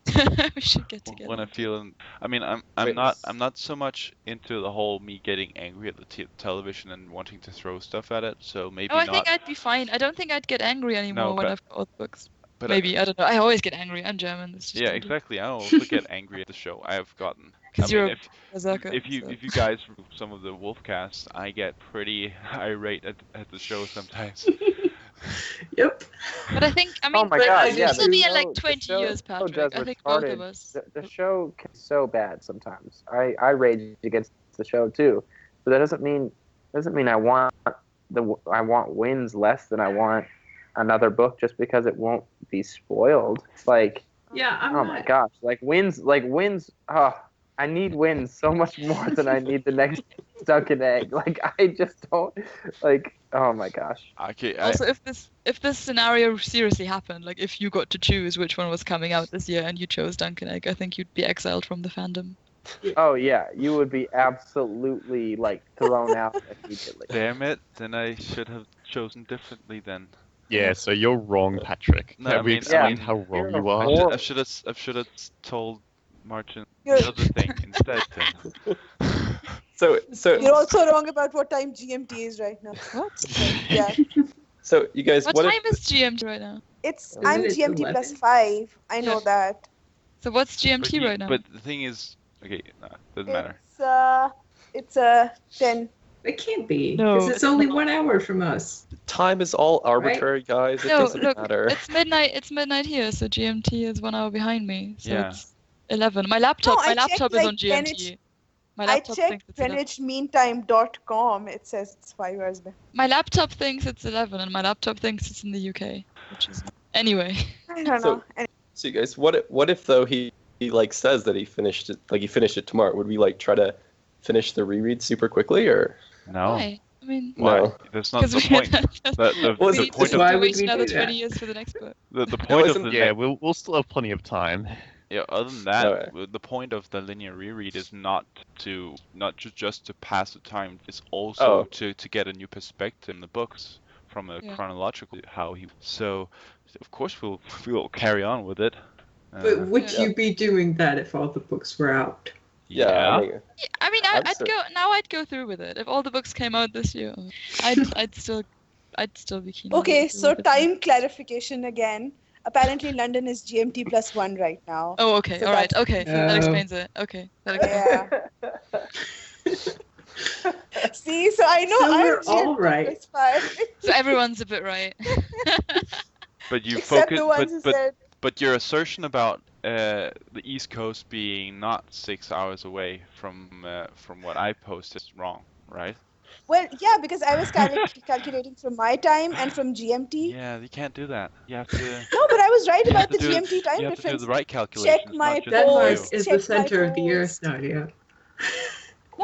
we should get together. when I feel, I mean, I'm Wait. not so much into the whole me getting angry at the television and wanting to throw stuff at it. So maybe Oh, I not. think I'd be fine. I don't think I'd get angry anymore when but- I've got all the books. But Maybe I don't know. I always get angry. I'm German. It's just yeah, what I do. exactly. I also get angry at the show. I have gotten Because you're a berserker. if you guys some of the Wolfcasts, I get pretty irate at the show sometimes. Yep. But I think, Oh my but god, I yeah. just This will be in the like show- 20 the show years, Patrick. does I think both of retarded- us. The show is so bad sometimes. I rage against the show too, but that doesn't mean I want wins less than I want another book just because it won't be spoiled. Like, Yeah, oh my gosh, like wins. Oh, I need wins so much more than I need the next Dunkin' Egg. Like, I just don't like. Oh my gosh. Okay, Also, if this scenario seriously happened, like if you got to choose which one was coming out this year and you chose Dunkin' Egg, I think you'd be exiled from the fandom. Oh yeah, you would be absolutely like thrown out immediately. damn it, then I should have chosen differently then. Yeah, so you're wrong, Patrick. No, Have I we mean- explained yeah, how wrong you're you are? horrible. I should have told Martin the You're- other thing instead then. So You're also wrong about what time GMT is right now. What? Yeah, so you guys, What what time is GMT right now? I'm it GMT 11? plus 5. I know Yeah. that. So what's GMT But right now? But the thing is, okay, no, doesn't matter. It's 10. It can't be. No, Because it's it's only not. 1 hour from us. time is all arbitrary, guys. It No, doesn't look, matter. it's midnight. It's midnight here, so GMT is 1 hour behind me. So Yeah. it's 11. My laptop I checked, is like, on GMT. Greenwich- My I laptop thinks checked it's 11. GreenwichMeantime.com. It says it's 5 hours behind. My laptop thinks it's 11, and my laptop thinks it's in the UK, which is anyway. I don't So- know. And So you guys, what if though he like says that he finished it tomorrow? Would we like try to finish the reread super quickly or? No. Why? I mean, Why? No. That's not because the point. The Well, we the need point to of- Why wait would we another do 20 that? years for the next book. the point of isn't- the Yeah, we'll still have plenty of time. Yeah, other than that, No. the point of the linear reread is not just to pass the time. It's also to get a new perspective in the books from a Yeah. chronological how he. So, of course, we'll carry on with it. But would Yeah. you be doing that if all the books were out? yeah. I mean, Yeah, I mean, I'd I'd say- go now. I'd go through with it if all the books came out this year. I'd still be keen. on okay, going through so with it. time clarification again. Apparently, London is GMT plus 1 right now. Oh, okay, So all right, that's- okay, that Oh. explains it. Okay, that explains it. Yeah. See, so I know So I'm we're all GMT right. plus 5. So everyone's a bit right. But you Except focus. the ones who But said, but your assertion about the East Coast being not 6 hours away from what I posted is wrong, right? well, yeah, because I was calculating from my time and from GMT. Yeah, you can't do that. You have to. No, but I was right You have about the to do- GMT time You have to do difference. the right calculations. my not just Denmark Post, you. is check the my center of the earth, post. Nadia.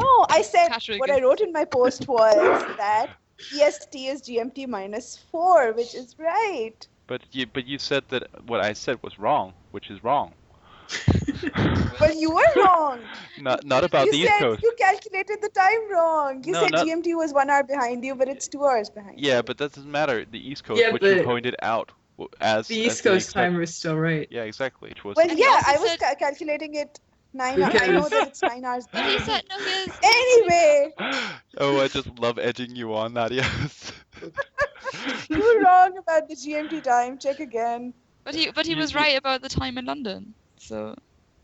No, I said Cashe what I again. wrote in my post was that EST is GMT minus 4, which is right. But you said that what I said was wrong, which is wrong. Well, you were wrong. Not about You the East said Coast. you calculated the time wrong. You No, said not- GMT was 1 hour behind you, but it's 2 hours behind. Yeah, but that doesn't matter. The East Coast, Yeah, which you but pointed out as The as East Coast exception. timer is still right. Yeah, exactly. Which was Well, And he yeah, also I was said- calculating it 9 hours. I Because- know that it's 9 hours But he behind. said no. He is. Anyway, oh, I just love edging you on, Nadia. you were wrong about the GMT time. Check again. But he was You- right about the time in London. So.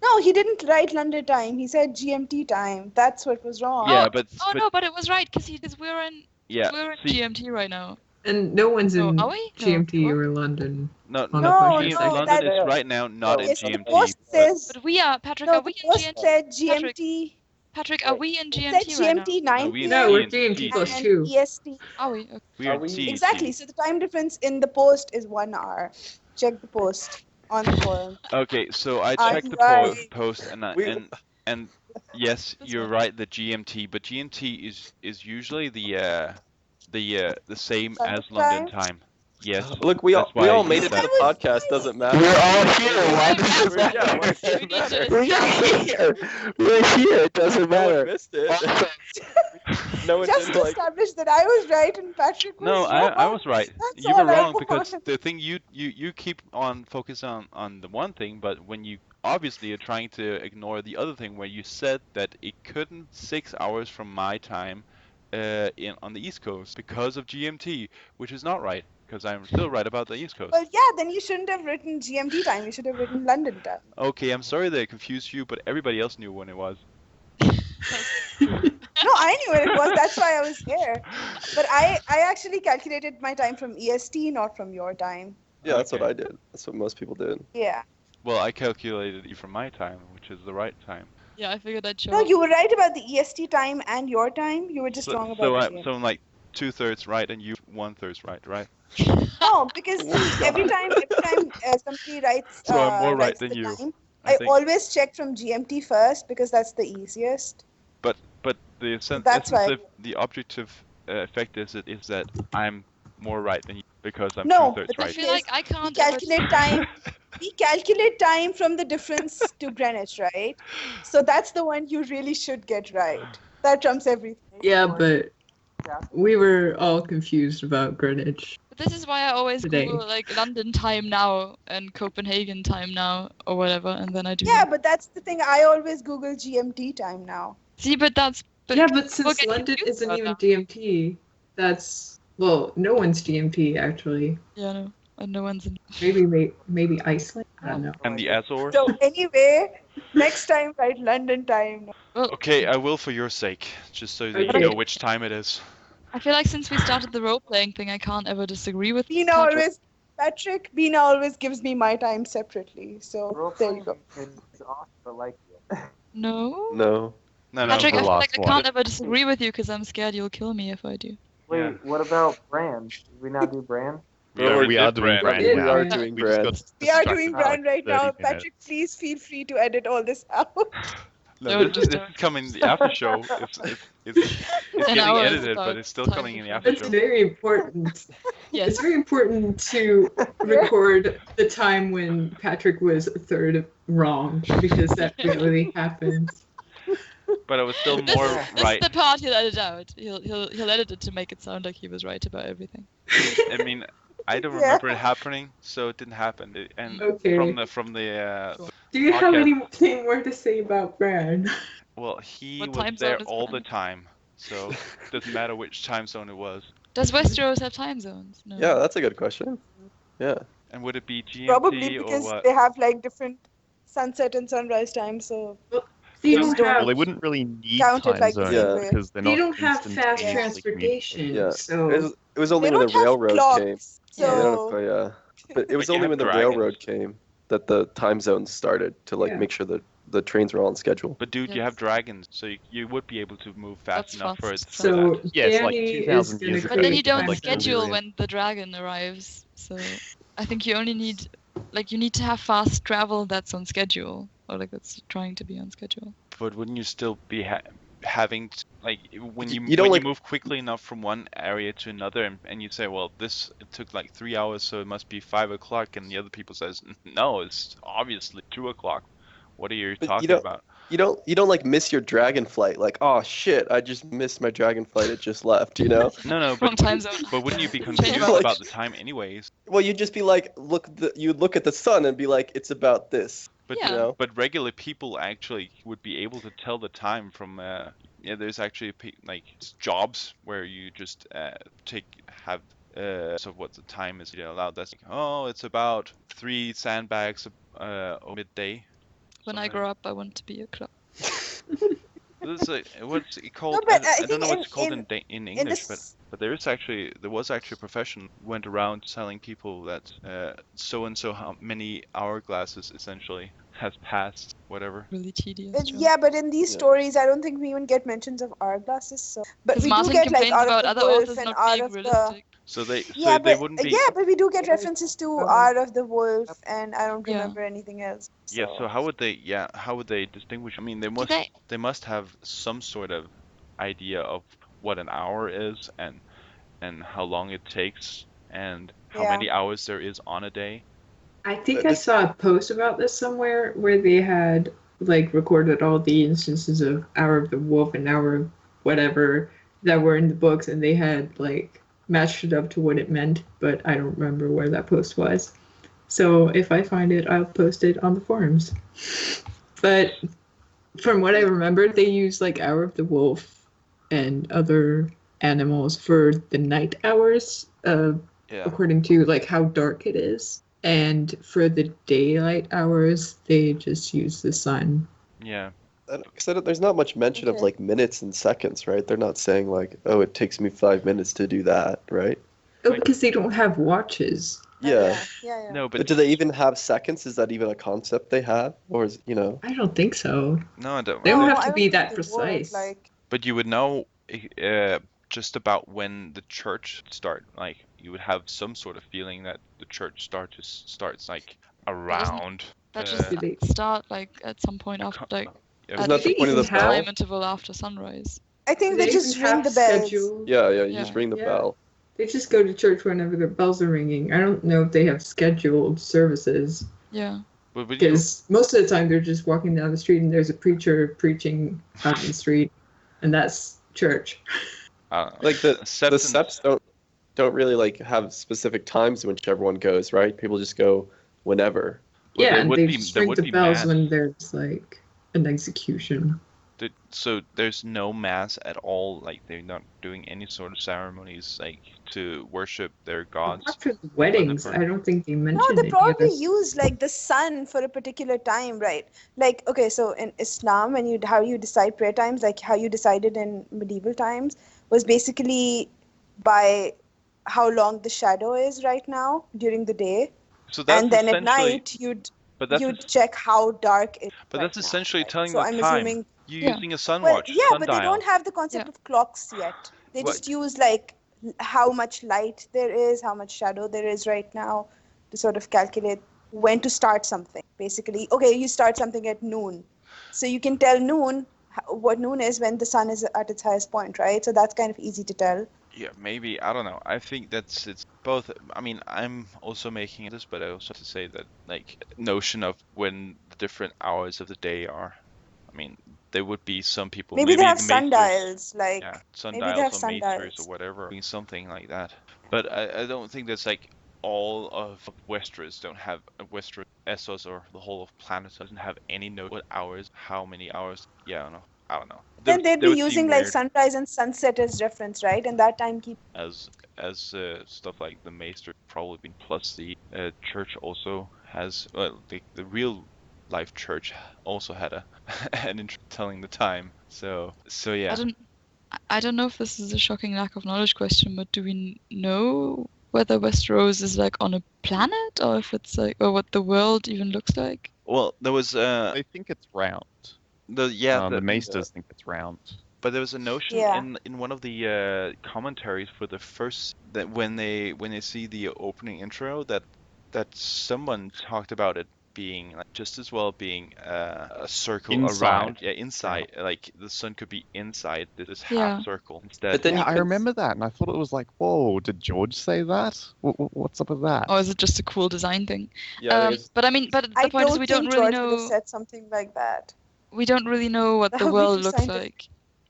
No, he didn't write London time. He said GMT time. That's what was wrong. yeah, but Oh no, but it was right because we're in yeah. See, GMT right now. And no one's Oh, in are we? No. GMT What? or London. no, on no, the No, GM podcast. no, London that- is right now not in Yes, the GMT. post says. But we are Patrick. No, Are the we in post GMT? said GMT. Patrick, are we in It said GMT right now? GMT No, we 9 in No, p.m. we're GMT. GMT plus and 2. EST. Are we? Okay. We are Are we- GMT. Exactly. So the time difference in the post is 1 hour. Check the post on the forum. Okay, so I I'm checked the right. post and We- and yes, That's you're right. right. The GMT, but GMT is usually the same London as London time. Yes. Look, we all That's why I made used it to that. the podcast. Doesn't matter. We're all here. Why does it Yeah, matter? why does it We need matter? to- We're here. We're here. It doesn't No one matter. missed it. Also, No one Just didn't like. establish that I was right and Patrick was No, wrong. I was right. That's You were all I wrong because want. the thing you keep on focusing on the one thing, but when you obviously are trying to ignore the other thing where you said that it couldn't 6 hours from my time on the East Coast because of GMT, which is not right because I'm still right about the East Coast. Well, yeah, then you shouldn't have written GMT time. You should have written London time. Okay, I'm sorry that I confused you, but everybody else knew when it was. No, I knew what it was. That's why I was here. But I actually calculated my time from EST, not from your time. Yeah, that's what Okay. I did. That's what most people did. Yeah. Well, I calculated it from my time, which is the right time. Yeah, I figured I'd show No, up. you were right about the EST time and your time. You were just wrong about the I'm like 2/3 right and you 1/3 right? No, because every time somebody writes, So I'm more right writes than the you, time, I I think. always check from GMT first because that's the easiest. But the That's why- the objective effect is that I'm more right than you because I'm No, 2/3 but the I right. feel like I We can't ever calculate time. We calculate time from the difference to Greenwich, right? So that's the one you really should get right. That trumps everything. Yeah, but we were all confused about Greenwich. But this is why I always Today. Google like London time now and Copenhagen time now or whatever, and then I do. Yeah, but that's the thing. I always Google GMT time now. See, but that's. Yeah, but people since get London confused isn't about even that. GMT, that's well, no one's GMT actually. Yeah, no, and no one's in. Maybe Iceland. I don't know. And the Azores. So anyway, next time write London time. Well, Okay, I will for your sake, just so that Okay. you know which time it is. I feel like since we started the role playing thing, I can't ever disagree with Bina always gives me my time separately. So there you go. It's awesome, but like No. No. No, Patrick, the I feel last like I one. can't ever disagree with you because I'm scared you'll kill me if I do. Wait, Yeah. what about Bran? Did we not do Bran? Well, We are doing Bran We now. are doing We just Bran. got We are distracted doing for Bran like right 30 now. minutes. Patrick, please feel free to edit all this out. No, No, this just is coming in the after show. It's getting hours edited, but without it's still time coming in the difference. after It's show. very important. Yes. It's very important to record the time when Patrick was third wrong because that really happens. But I was still This, more this right. is the part he'll edit out. He'll edit it to make it sound like he was right about everything. I mean, I don't Yeah. remember it happening, so it didn't happen. And Okay. from the Do you have podcast. anything more to say about Bran? well, he What was time there zone is all the Bran? time, so it doesn't matter which time zone it was. Does Westeros have time zones? No. Yeah, that's a good question. Yeah. And would it be GMT Probably or because what? they have like different sunset and sunrise times. So They Just don't don't- have Well, they wouldn't really need Count it time like the zones same way. because they're they not don't have fast instantaneously transportation. Yeah. So It was only they when don't the have railroad came. clocks. They don't- So yeah. But it was But you only have when the dragons. railroad came that the time zones started to like Yeah. make sure that the trains were all on schedule. But dude, you Yes. have dragons, so you would be able to move fast That's enough for it. fast. For so that. Yes, like Danny 2,000 is gonna years ago, But then create you don't time like zones. schedule Valyrian. when the dragon arrives. So I think you only need, like, you need to have fast travel that's on schedule, or like that's trying to be on schedule. But wouldn't you still be having like when you You don't, when like- you move quickly enough from one area to another, and you say, well, this it took like 3 hours, so it must be 5 o'clock, and the other people says, no, it's obviously 2 o'clock. What are you But you talking don't- about? You don't like miss your dragon flight. Like, oh shit, I just missed my dragon flight. It just left. You know. No, Wrong but time zone. but wouldn't you be Change confused my- about the time anyways? Well, you'd just be like, you'd look at the sun and be like, it's about this. But Yeah. You know. but regular people actually would be able to tell the time from yeah. There's actually like jobs where you just have so what the time is allowed. That's like, oh, it's about 3 sandbags midday. When I something. grow up, I want to be a clock. This is what's it called? but I I don't think know what it's called in- in in English, this, but there was actually a profession went around telling people that so and so how many hourglasses essentially has passed, whatever. Really tedious. job. yeah, but in these Yeah. stories, I don't think we even get mentions of hourglasses. So, but Because we Martin do get like complains out about of other the wolf authors and not out being of the realistic. So they yeah, they but wouldn't be we do get references to Art of the Wolf, and I don't Yeah. remember anything else. yeah. So how would they distinguish? I mean, Do they must have some sort of idea of what an hour is and how long it takes and how Yeah. many hours there is on a day. I think I saw a post about this somewhere where they had like recorded all the instances of Hour of the Wolf and Hour of whatever that were in the books, and they had like matched it up to what it meant, but I don't remember where that post was. So if I find it, I'll post it on the forums. But from what I remember, they use like Hour of the Wolf and other animals for the night hours, Yeah. according to like how dark it is. And for the daylight hours, they just use the sun. Yeah. There's not much mention of Okay. like minutes and seconds, right? They're not saying like, oh, it takes me 5 minutes to do that, right? Oh, because they don't have watches. Yeah. Yeah. No, But but do they even have seconds? Is that even a concept they have, or is I don't think so. no, I don't. They don't No, have I to don't be think that they precise. would. Like, But you would know just about when the church start. Like you would have some sort of feeling that the church starts like around. That just Do they- start like at some point after like Yeah, Isn't at that the they point of the even have- bell? time interval after sunrise. I think Do they they just even ring have the bells. scheduled- Yeah, you Yeah. just ring the Yeah. bell. They just go to church whenever the bells are ringing. I don't know if they have scheduled services. Yeah. but you, Because most of the time they're just walking down the street and there's a preacher preaching out in the street, and that's church. I don't know. Like the Acceptance- seps don't really like have specific times in which everyone goes, right? People just go whenever. Well, Yeah, there and would they be- just there ring would the be bells mass. when there's like an execution. So there's no mass at all. Like they're not doing any sort of ceremonies like to worship their gods. Apart from the weddings, Wonderful. I don't think they mentioned No, they any probably other- use like the sun for a particular time, right? Like, okay, so in Islam, how you decide prayer times, like how you decided in medieval times, was basically by how long the shadow is right now during the day, So that's and then at essentially- night you'd But that's you'd check how dark it is. but right that's now, essentially right? telling So the I'm time. assuming. You're Yeah. using a sun Well, watch, yeah, but they sundial. don't have the concept Yeah. of clocks yet. They What? just use like how much light there is, how much shadow there is right now, to sort of calculate when to start something. Basically, okay, you start something at noon, so you can tell noon what noon is when the sun is at its highest point, right? So that's kind of easy to tell. Yeah, maybe. I don't know. I think it's both. I mean, I'm also making this, but I also have to say that like notion of when the different hours of the day are. I mean, there would be some people. Maybe they have the maesters- sundials, like Yeah, maybe they sundials have or maesters sundials. or whatever, doing something like that. But I don't think that's like all of Westeros don't have Westeros, Essos, or the whole of planet doesn't have any note what hours, how many hours. Yeah, I don't know. Then they'd That be would seem using like weird sunrise and sunset as reference, right? And that time keep. as stuff like the Maester probably been, plus the church also has the real life church also had an interest telling the time. So yeah. I don't know if this is a shocking lack of knowledge question, but do we know whether Westeros is like on a planet, or if it's like, or what the world even looks like? Well, there was I think it's round. the Maesters think it's round. But there was a notion Yeah. in one of the commentaries for the first that when they see the opening intro that someone talked about it being like, just as well being a circle Inside. around, inside, like the sun could be inside this half Yeah. circle instead. But then Yeah, you I could- remember that, and I thought it was like, whoa, did George say that? What's up with that? Or is it just a cool design thing? Yeah, I think it's- But I mean, but the I point is don't we think don't really George would have know. said something like that. We don't really know what That the would be world too looks scientific. like.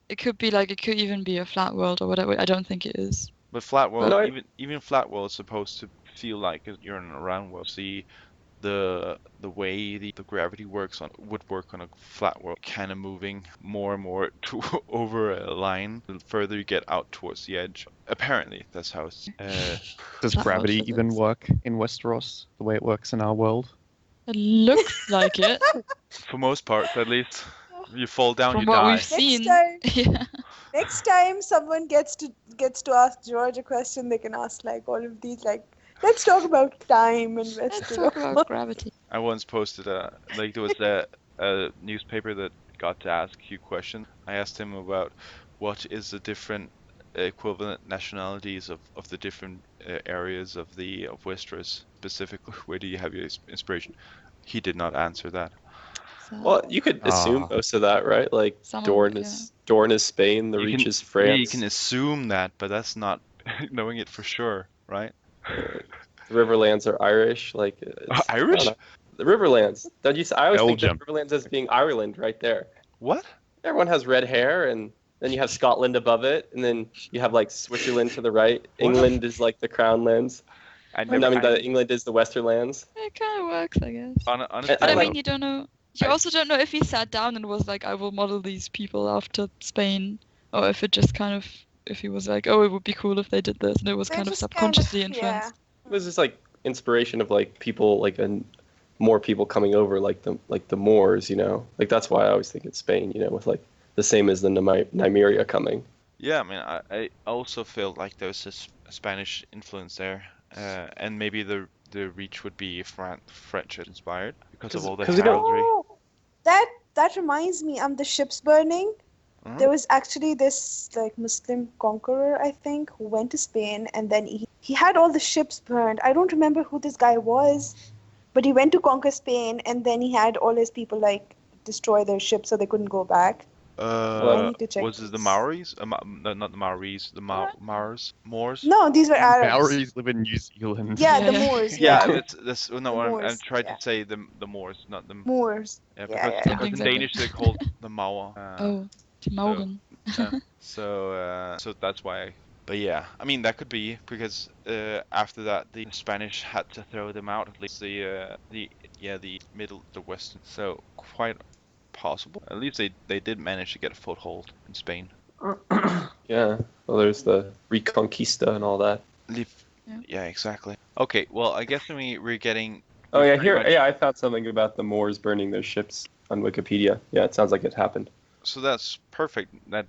It could be like, it could even be a flat world or whatever. I don't think it is. But flat world, No, I- even flat world is supposed to feel like you're in a round world. See, the way the gravity would work on a flat world, kind of moving more and more over a line the further you get out towards the edge. Apparently, that's how it's. Does Flat gravity world even physics. work in Westeros the way it works in our world? It looks like it For most parts, at least, you fall down, from you what die. we've seen. time- Yeah. Next time someone gets to ask George a question, they can ask like all of these like, let's talk about time and Let's talk about gravity. I once posted there was a newspaper that got to ask a few questions. I asked him about what is the different equivalent nationalities of the different areas of Westeros. Specifically, where do you have your inspiration? He did not answer that. So, Well, you could assume Ah. most of that, right? Like Some of Dorne it, is Spain, the You Reach can- is France. You can assume that, but that's not knowing it for sure, right? The Riverlands are Irish. Like it's- Irish? I don't know. The Riverlands. Don't you? I always Belgium. think of Riverlands as being Ireland, right there. What? Everyone has red hair, and then you have Scotland above it, and then you have like Switzerland to the right. England is like the Crown lands. England is the Western lands. it kind of works, I guess. Honestly, But I like- mean, you don't know. You I- also don't know if he sat down and was like, I will model these people after Spain, or if it just kind of, if he was like, oh, it would be cool if they did this, and it was They're kind of just subconsciously yeah. influenced. It was just like inspiration of like people like more people coming over, like the Moors, you know. Like that's why I always think it's Spain, you know, with like the same as the Nymeria coming. Yeah, I mean, I also feel like there's a Spanish influence there, and maybe the reach would be French inspired because of all the 'cause we don't- heraldry. Oh, that reminds me. The ships burning. Mhm. There was actually this like Muslim conqueror, I think, who went to Spain, and then he had all the ships burned. I don't remember who this guy was, but he went to conquer Spain, and then he had all his people like destroy their ships so they couldn't go back. I need to check Was it the this. Maoris? No, not the Maoris. The Moors. No, these were Arabs. Maoris live in New Zealand. Yeah, the Yeah. Moors. Yeah, Yeah, that's no. The I'm Moors, trying yeah. to say the Moors, not the. Moors. Yeah, Yeah, because, yeah, because in Exactly. Danish they're called the Mauer. Oh, die Mauren. So that's why. But yeah, I mean that could be because after that the Spanish had to throw them out, at least the western. So quite possible. At least they did manage to get a foothold in Spain. Yeah. Well, there's the Reconquista and all that. Yeah, exactly. Okay, well I guess we're getting. Oh yeah, pretty here. much- Yeah, I found something about the Moors burning their ships on Wikipedia. Yeah, it sounds like it happened. So that's perfect. That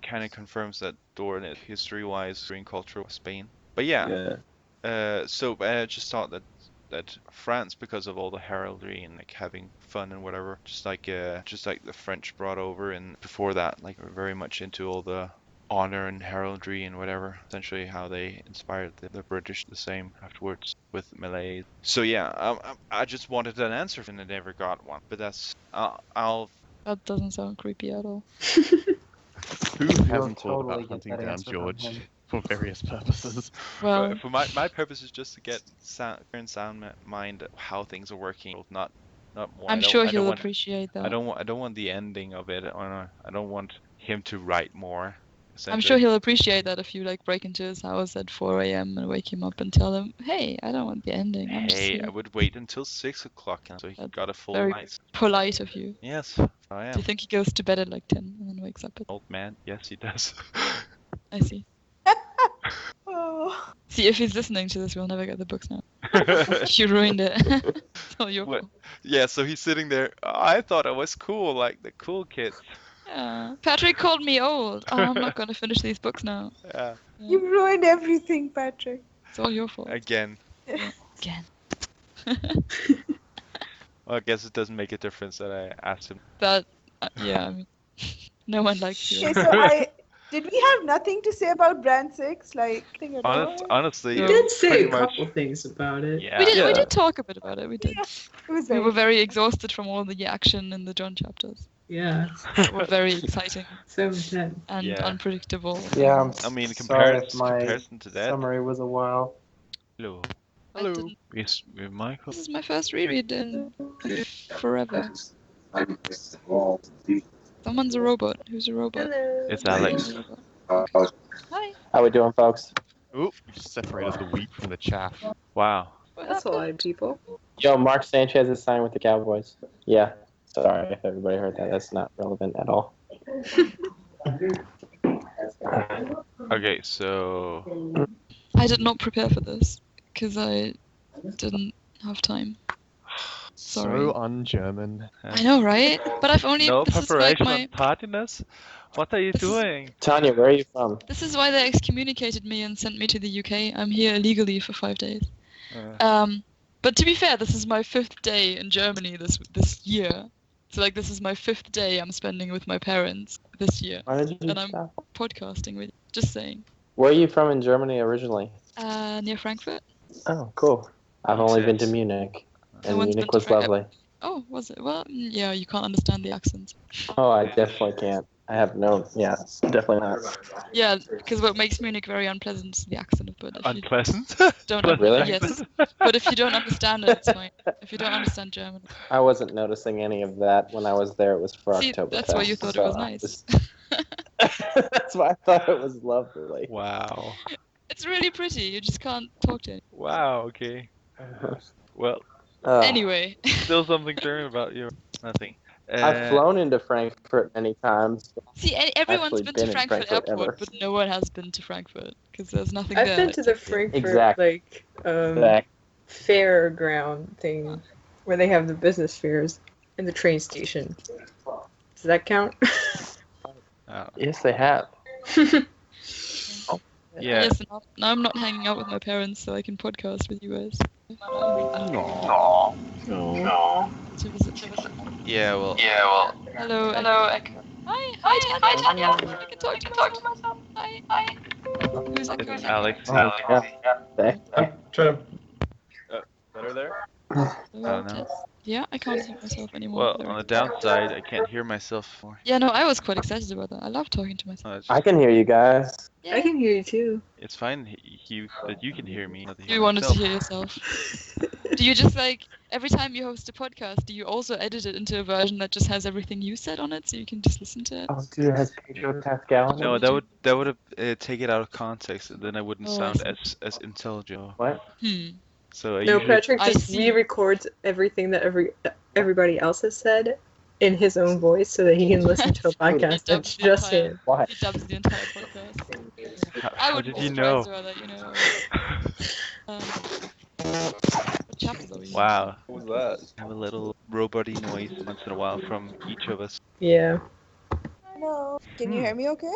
kind of confirms that Doran is history-wise, during culture of Spain. But yeah, so I just thought that France, because of all the heraldry and like having fun and whatever, just like the French brought over, and before that, like were very much into all the honor and heraldry and whatever. Essentially, how they inspired the British the same afterwards with Malay. So yeah, I just wanted an answer and I never got one. But that's I'll. That doesn't sound creepy at all. Who hasn't thought totally about get hunting that down answer from George him. for various purposes? Well, For my purpose is just to get sound mind how things are working, not more. I'm sure he'll appreciate that. I don't want the ending of it, or I don't want him to write more. I'm sure he'll appreciate that if you like break into his house at 4 a.m. and wake him up and tell him, "Hey, I don't want the ending." I'm just Hey, here." I would wait until 6 o'clock, so he That's got a full very night. polite of you. Yes, I Do am. you think he goes to bed at like 10 and then wakes up at? Old man. Yes, he does. I see. Oh. See, if he's listening to this, we'll never get the books now. You ruined it. It's all your What? fault. Yeah, so he's sitting there. "Oh, I thought I was cool, like the cool kids. Yeah. Patrick called me old. Oh, I'm not going to finish these books now. Yeah, You ruined everything, Patrick. It's all your fault. again. Again. Well, I guess it doesn't make a difference that I asked him. That, yeah, I mean, no one likes you. Okay, so did we have nothing to say about Brand 6? Like, thing at all? Honestly, You No. did say pretty a much- couple things about it. Yeah. We Yeah. did talk a bit about it. We did. It was We very were very exhausted from all the action in the John chapters. Yeah, They were very exciting so intense. and Yeah. unpredictable. Yeah, I'm I mean, sorry if my comparison to that. summary was a while. Hello. I Hello. didn't- Yes, with Michael. This is my first reread in forever. Someone's a robot. Who's a robot? Hello. It's Alex. Who's a robot? Hi. How we doing, folks? Oop, you separated the wheat from the chaff. Wow. What That's a happened? lot of people. Yo, Mark Sanchez is signed with the Cowboys. Yeah, sorry if everybody heard that. That's not relevant at all. Okay, so I did not prepare for this because I didn't have time. Sorry. So un-German. I know, right? But I've only no this is like preparation my on tardiness. What are you This is- doing? Tanya, where are you from? this is why they excommunicated me and sent me to the UK. I'm here illegally for 5 days. Uh, But to be fair, this is my 5th day in Germany this year. So like this is my 5th day I'm spending with my parents this year, Why did you And I'm- stop? podcasting with you. Just saying. Where are you from in Germany originally? Near Frankfurt. Oh, cool. I've only been to Yes. Munich, No and one's been Munich to was Frankfurt. lovely. Oh, was it? Well, yeah, you can't understand the accent. Oh, I definitely can't. I have no. Yeah, definitely not. Yeah, because what makes Munich very unpleasant is the accent. But if you unpleasant. don't, Really? yes. But if you don't understand it, it's fine. If you don't understand German, I wasn't noticing any of that when I was there. It was for see, Oktoberfest. that's why you thought it was so I nice. that's why I thought it was lovely. Wow. It's really pretty. You just can't talk to it. Wow. Okay. Well, Anyway, still something German about you. Nothing. I've flown into Frankfurt many times. see, everyone's Actually been been to in Frankfurt Frankfurt Airport, ever. but no one has been to Frankfurt because there's nothing I've there. been to the Frankfurt Exactly. like Back. fairground thing. where they have the business fairs in the train station. Does that count? Yes, they have. Yeah. Yes, now I'm not hanging out with my parents, so I can podcast with you guys. No. To visit. Yeah. Well. Hello. Hi, Tanja. I can talk to myself. Hi. Who's It's echoing? Alex. Better there? Oh no. Yeah, I can't hear myself anymore. Well, There on we the go. downside, I can't hear myself more. Yeah, no, I was quite excited about that. I love talking to myself. It's, I can hear you guys. Yeah. I can hear you too. it's fine that you can hear me. Not to hear You wanted to myself. hear yourself. Do you just like every time you host a podcast, do you also edit it into a version that just has everything you said on it, so you can just listen to it? Oh, dude, it has Pedro Pascal. No, that would take it out of context, and then I wouldn't Oh, I sound see. as intelligent. What? So I No, usually Patrick I just see. re-records everything that everybody else has said in his own voice so that he can listen to a podcast that's just him. Why? He dubs the entire podcast. I how would did be you surprised know? about that, you know. What chapters are we in? Wow. What was that? Have a little robot-y noise once in a while from each of us. Yeah. Hello. Can you hear me okay?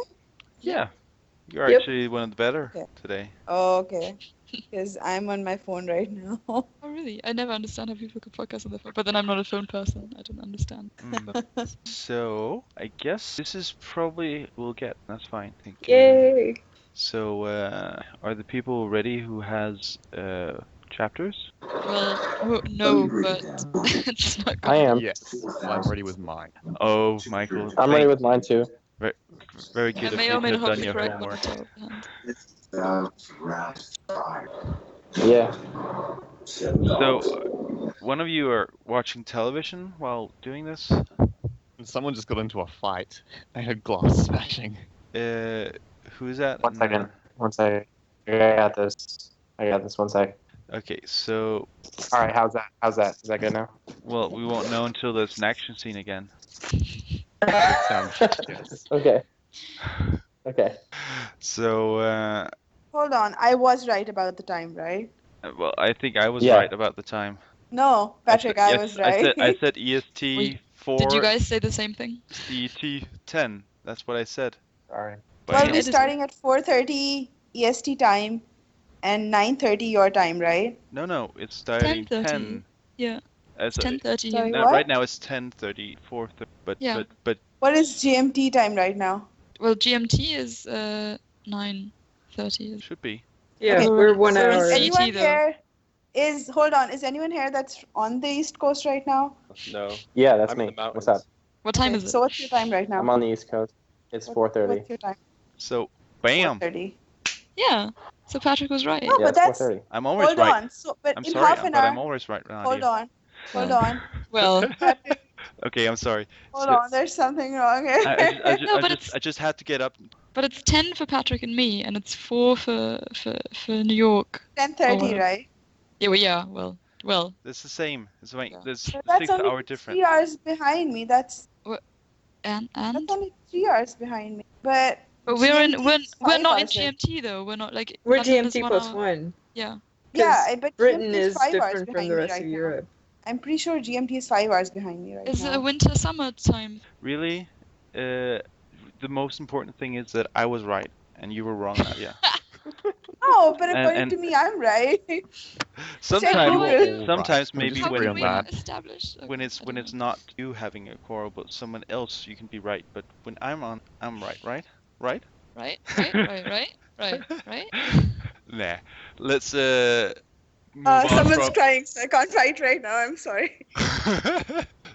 Yeah. You're Yep. actually one of the better Okay. today. Oh, okay. Because I'm on my phone right now. Oh, really? I never understand how people could podcast on their phone. But then I'm not a phone person. I don't understand. Mm. So, I guess this is probably we'll get. That's fine. Thank you. Yay. So, are the people ready who has chapters? Well, no, but it's not I good. am. Yes, I'm ready with mine. Oh, Michael. I'm ready with mine too. Very I good of may you or may to not have done be your correct on the homework. top of the hand. Yeah. So, one of you are watching television while doing this? Someone just got into a fight. They had glass smashing. Who is that? 1 second. 1 second. I got this. 1 sec. Okay, so, All right. How's that? Is that good now? well, we won't know until there's an action scene again. Sounds yes. Okay. Okay. So, Hold on. I was right about the time, right? well, I think I was Yeah. right about the time. No, Patrick, I Yes, was right. I said EST Wait, 4, Did you guys say the same thing? CET 10. That's what I said. Sorry. But Well, yeah. we're starting at 4:30 EST time and 9:30 your time, right? No, it's starting 10:30. 10. Yeah. As It's a- 10:30. Sorry. now, What? right now it's 10:30, 4:30. But Yeah. but What is GMT time right now? Well, GMT is 9:30. it should be. Yeah, Okay, we're 1 so hour. it's Anyone CT though. here is anyone here that's on the East Coast right now? No. Yeah, that's I'm in me. the mountains. What's up? What time Okay, is it? So what's your time right now? I'm on the East Coast. It's 4:30. What's your time? So, bam. 4:30. Yeah. So Patrick was right. No, Yeah, but it's that's 4:30. I'm always hold right. on. So, but I'm in sorry, half an but I'm hour. always right, Nadia. Hold Well. on. Well, Patrick, Okay, I'm sorry. hold So- on. There's something wrong here. No, but it's- I just had to get up. but it's 10 for Patrick and me, and it's 4 for New York. 10:30, Oh, right? Yeah. Well. It's the same. It's like Yeah. there's But that's 6 only hour difference. 3 hours behind me. That's And only 3 hours behind me. But but GMT we're is not 5 in hours ahead. GMT though. We're not like We're London is GMT 1 plus hour. 1. Yeah. Yeah, but Britain GMT is 5 hours different from behind the me rest right of now. Europe. I'm pretty sure GMT is 5 hours behind me right Is it now. a winter summer time? Really? The most important thing is that I was right and you were wrong, Nadia. No, but according and- to me, I'm right. Sometimes How maybe How disagree can on we that. establish? when Okay, it's I when don't it's know. not you having a quarrel but someone else, you can be right. But when I'm on, I'm right. Right? Right. Nah. Let's move on Someone's from. crying, so I can't fight right now. I'm sorry.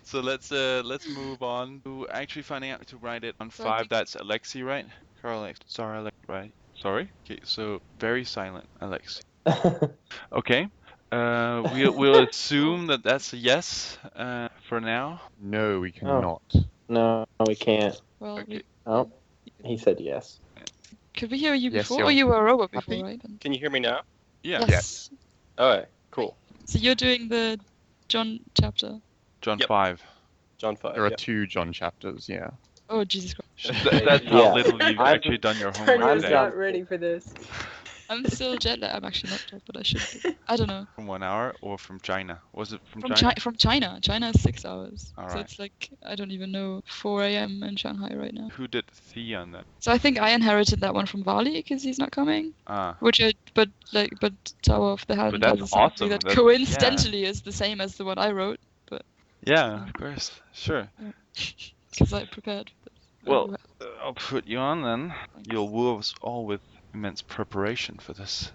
So let's move on to actually finding out to write it on So I 5. think- That's Alexi, right? Sorry, Alex, right? Sorry. Okay, so very silent, Alexi. Okay. We'll assume that that's a yes for now. No, we cannot. No, we can't. Well, Okay. Oh, he said yes. could we hear you Yes, before? you're Or you were a robot before, happy? right? Can you hear me now? Yeah. Yes. Alright, cool. So you're doing the John chapter. John Yep. 5. John 5. There are yep. 2 John chapters, yeah. Oh Jesus Christ. That's how Yeah. little you've I'm- actually done your Tanya's homework I'm today. not ready for this. I'm still jet lagged. I'm actually not jet, but I should be. I don't know. From 1 hour or from China? Was it from From China? From China. China is 6 hours. All So right. it's like, I don't even know, 4 a.m. in Shanghai right now. Who did Theon then? So I think I inherited that one from Vali because he's not coming. Ah. But Tower of the Hand that's has something awesome. that That's- coincidentally is the same as the one I wrote. Yeah, of course. Sure. Because I prepared for this. Well, I'll put you on then. You'll woo us all with immense preparation for this.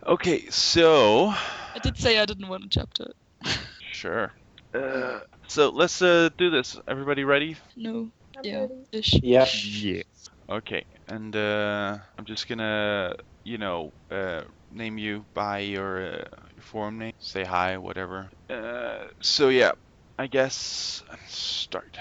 Okay, so I did say I didn't want a chapter. sure. So let's do this. Everybody ready? No. Yeah. ready. Ish. Yeah. Yes. Okay, and I'm just gonna, name you by your forum name. Say hi, whatever. So yeah, I guess start.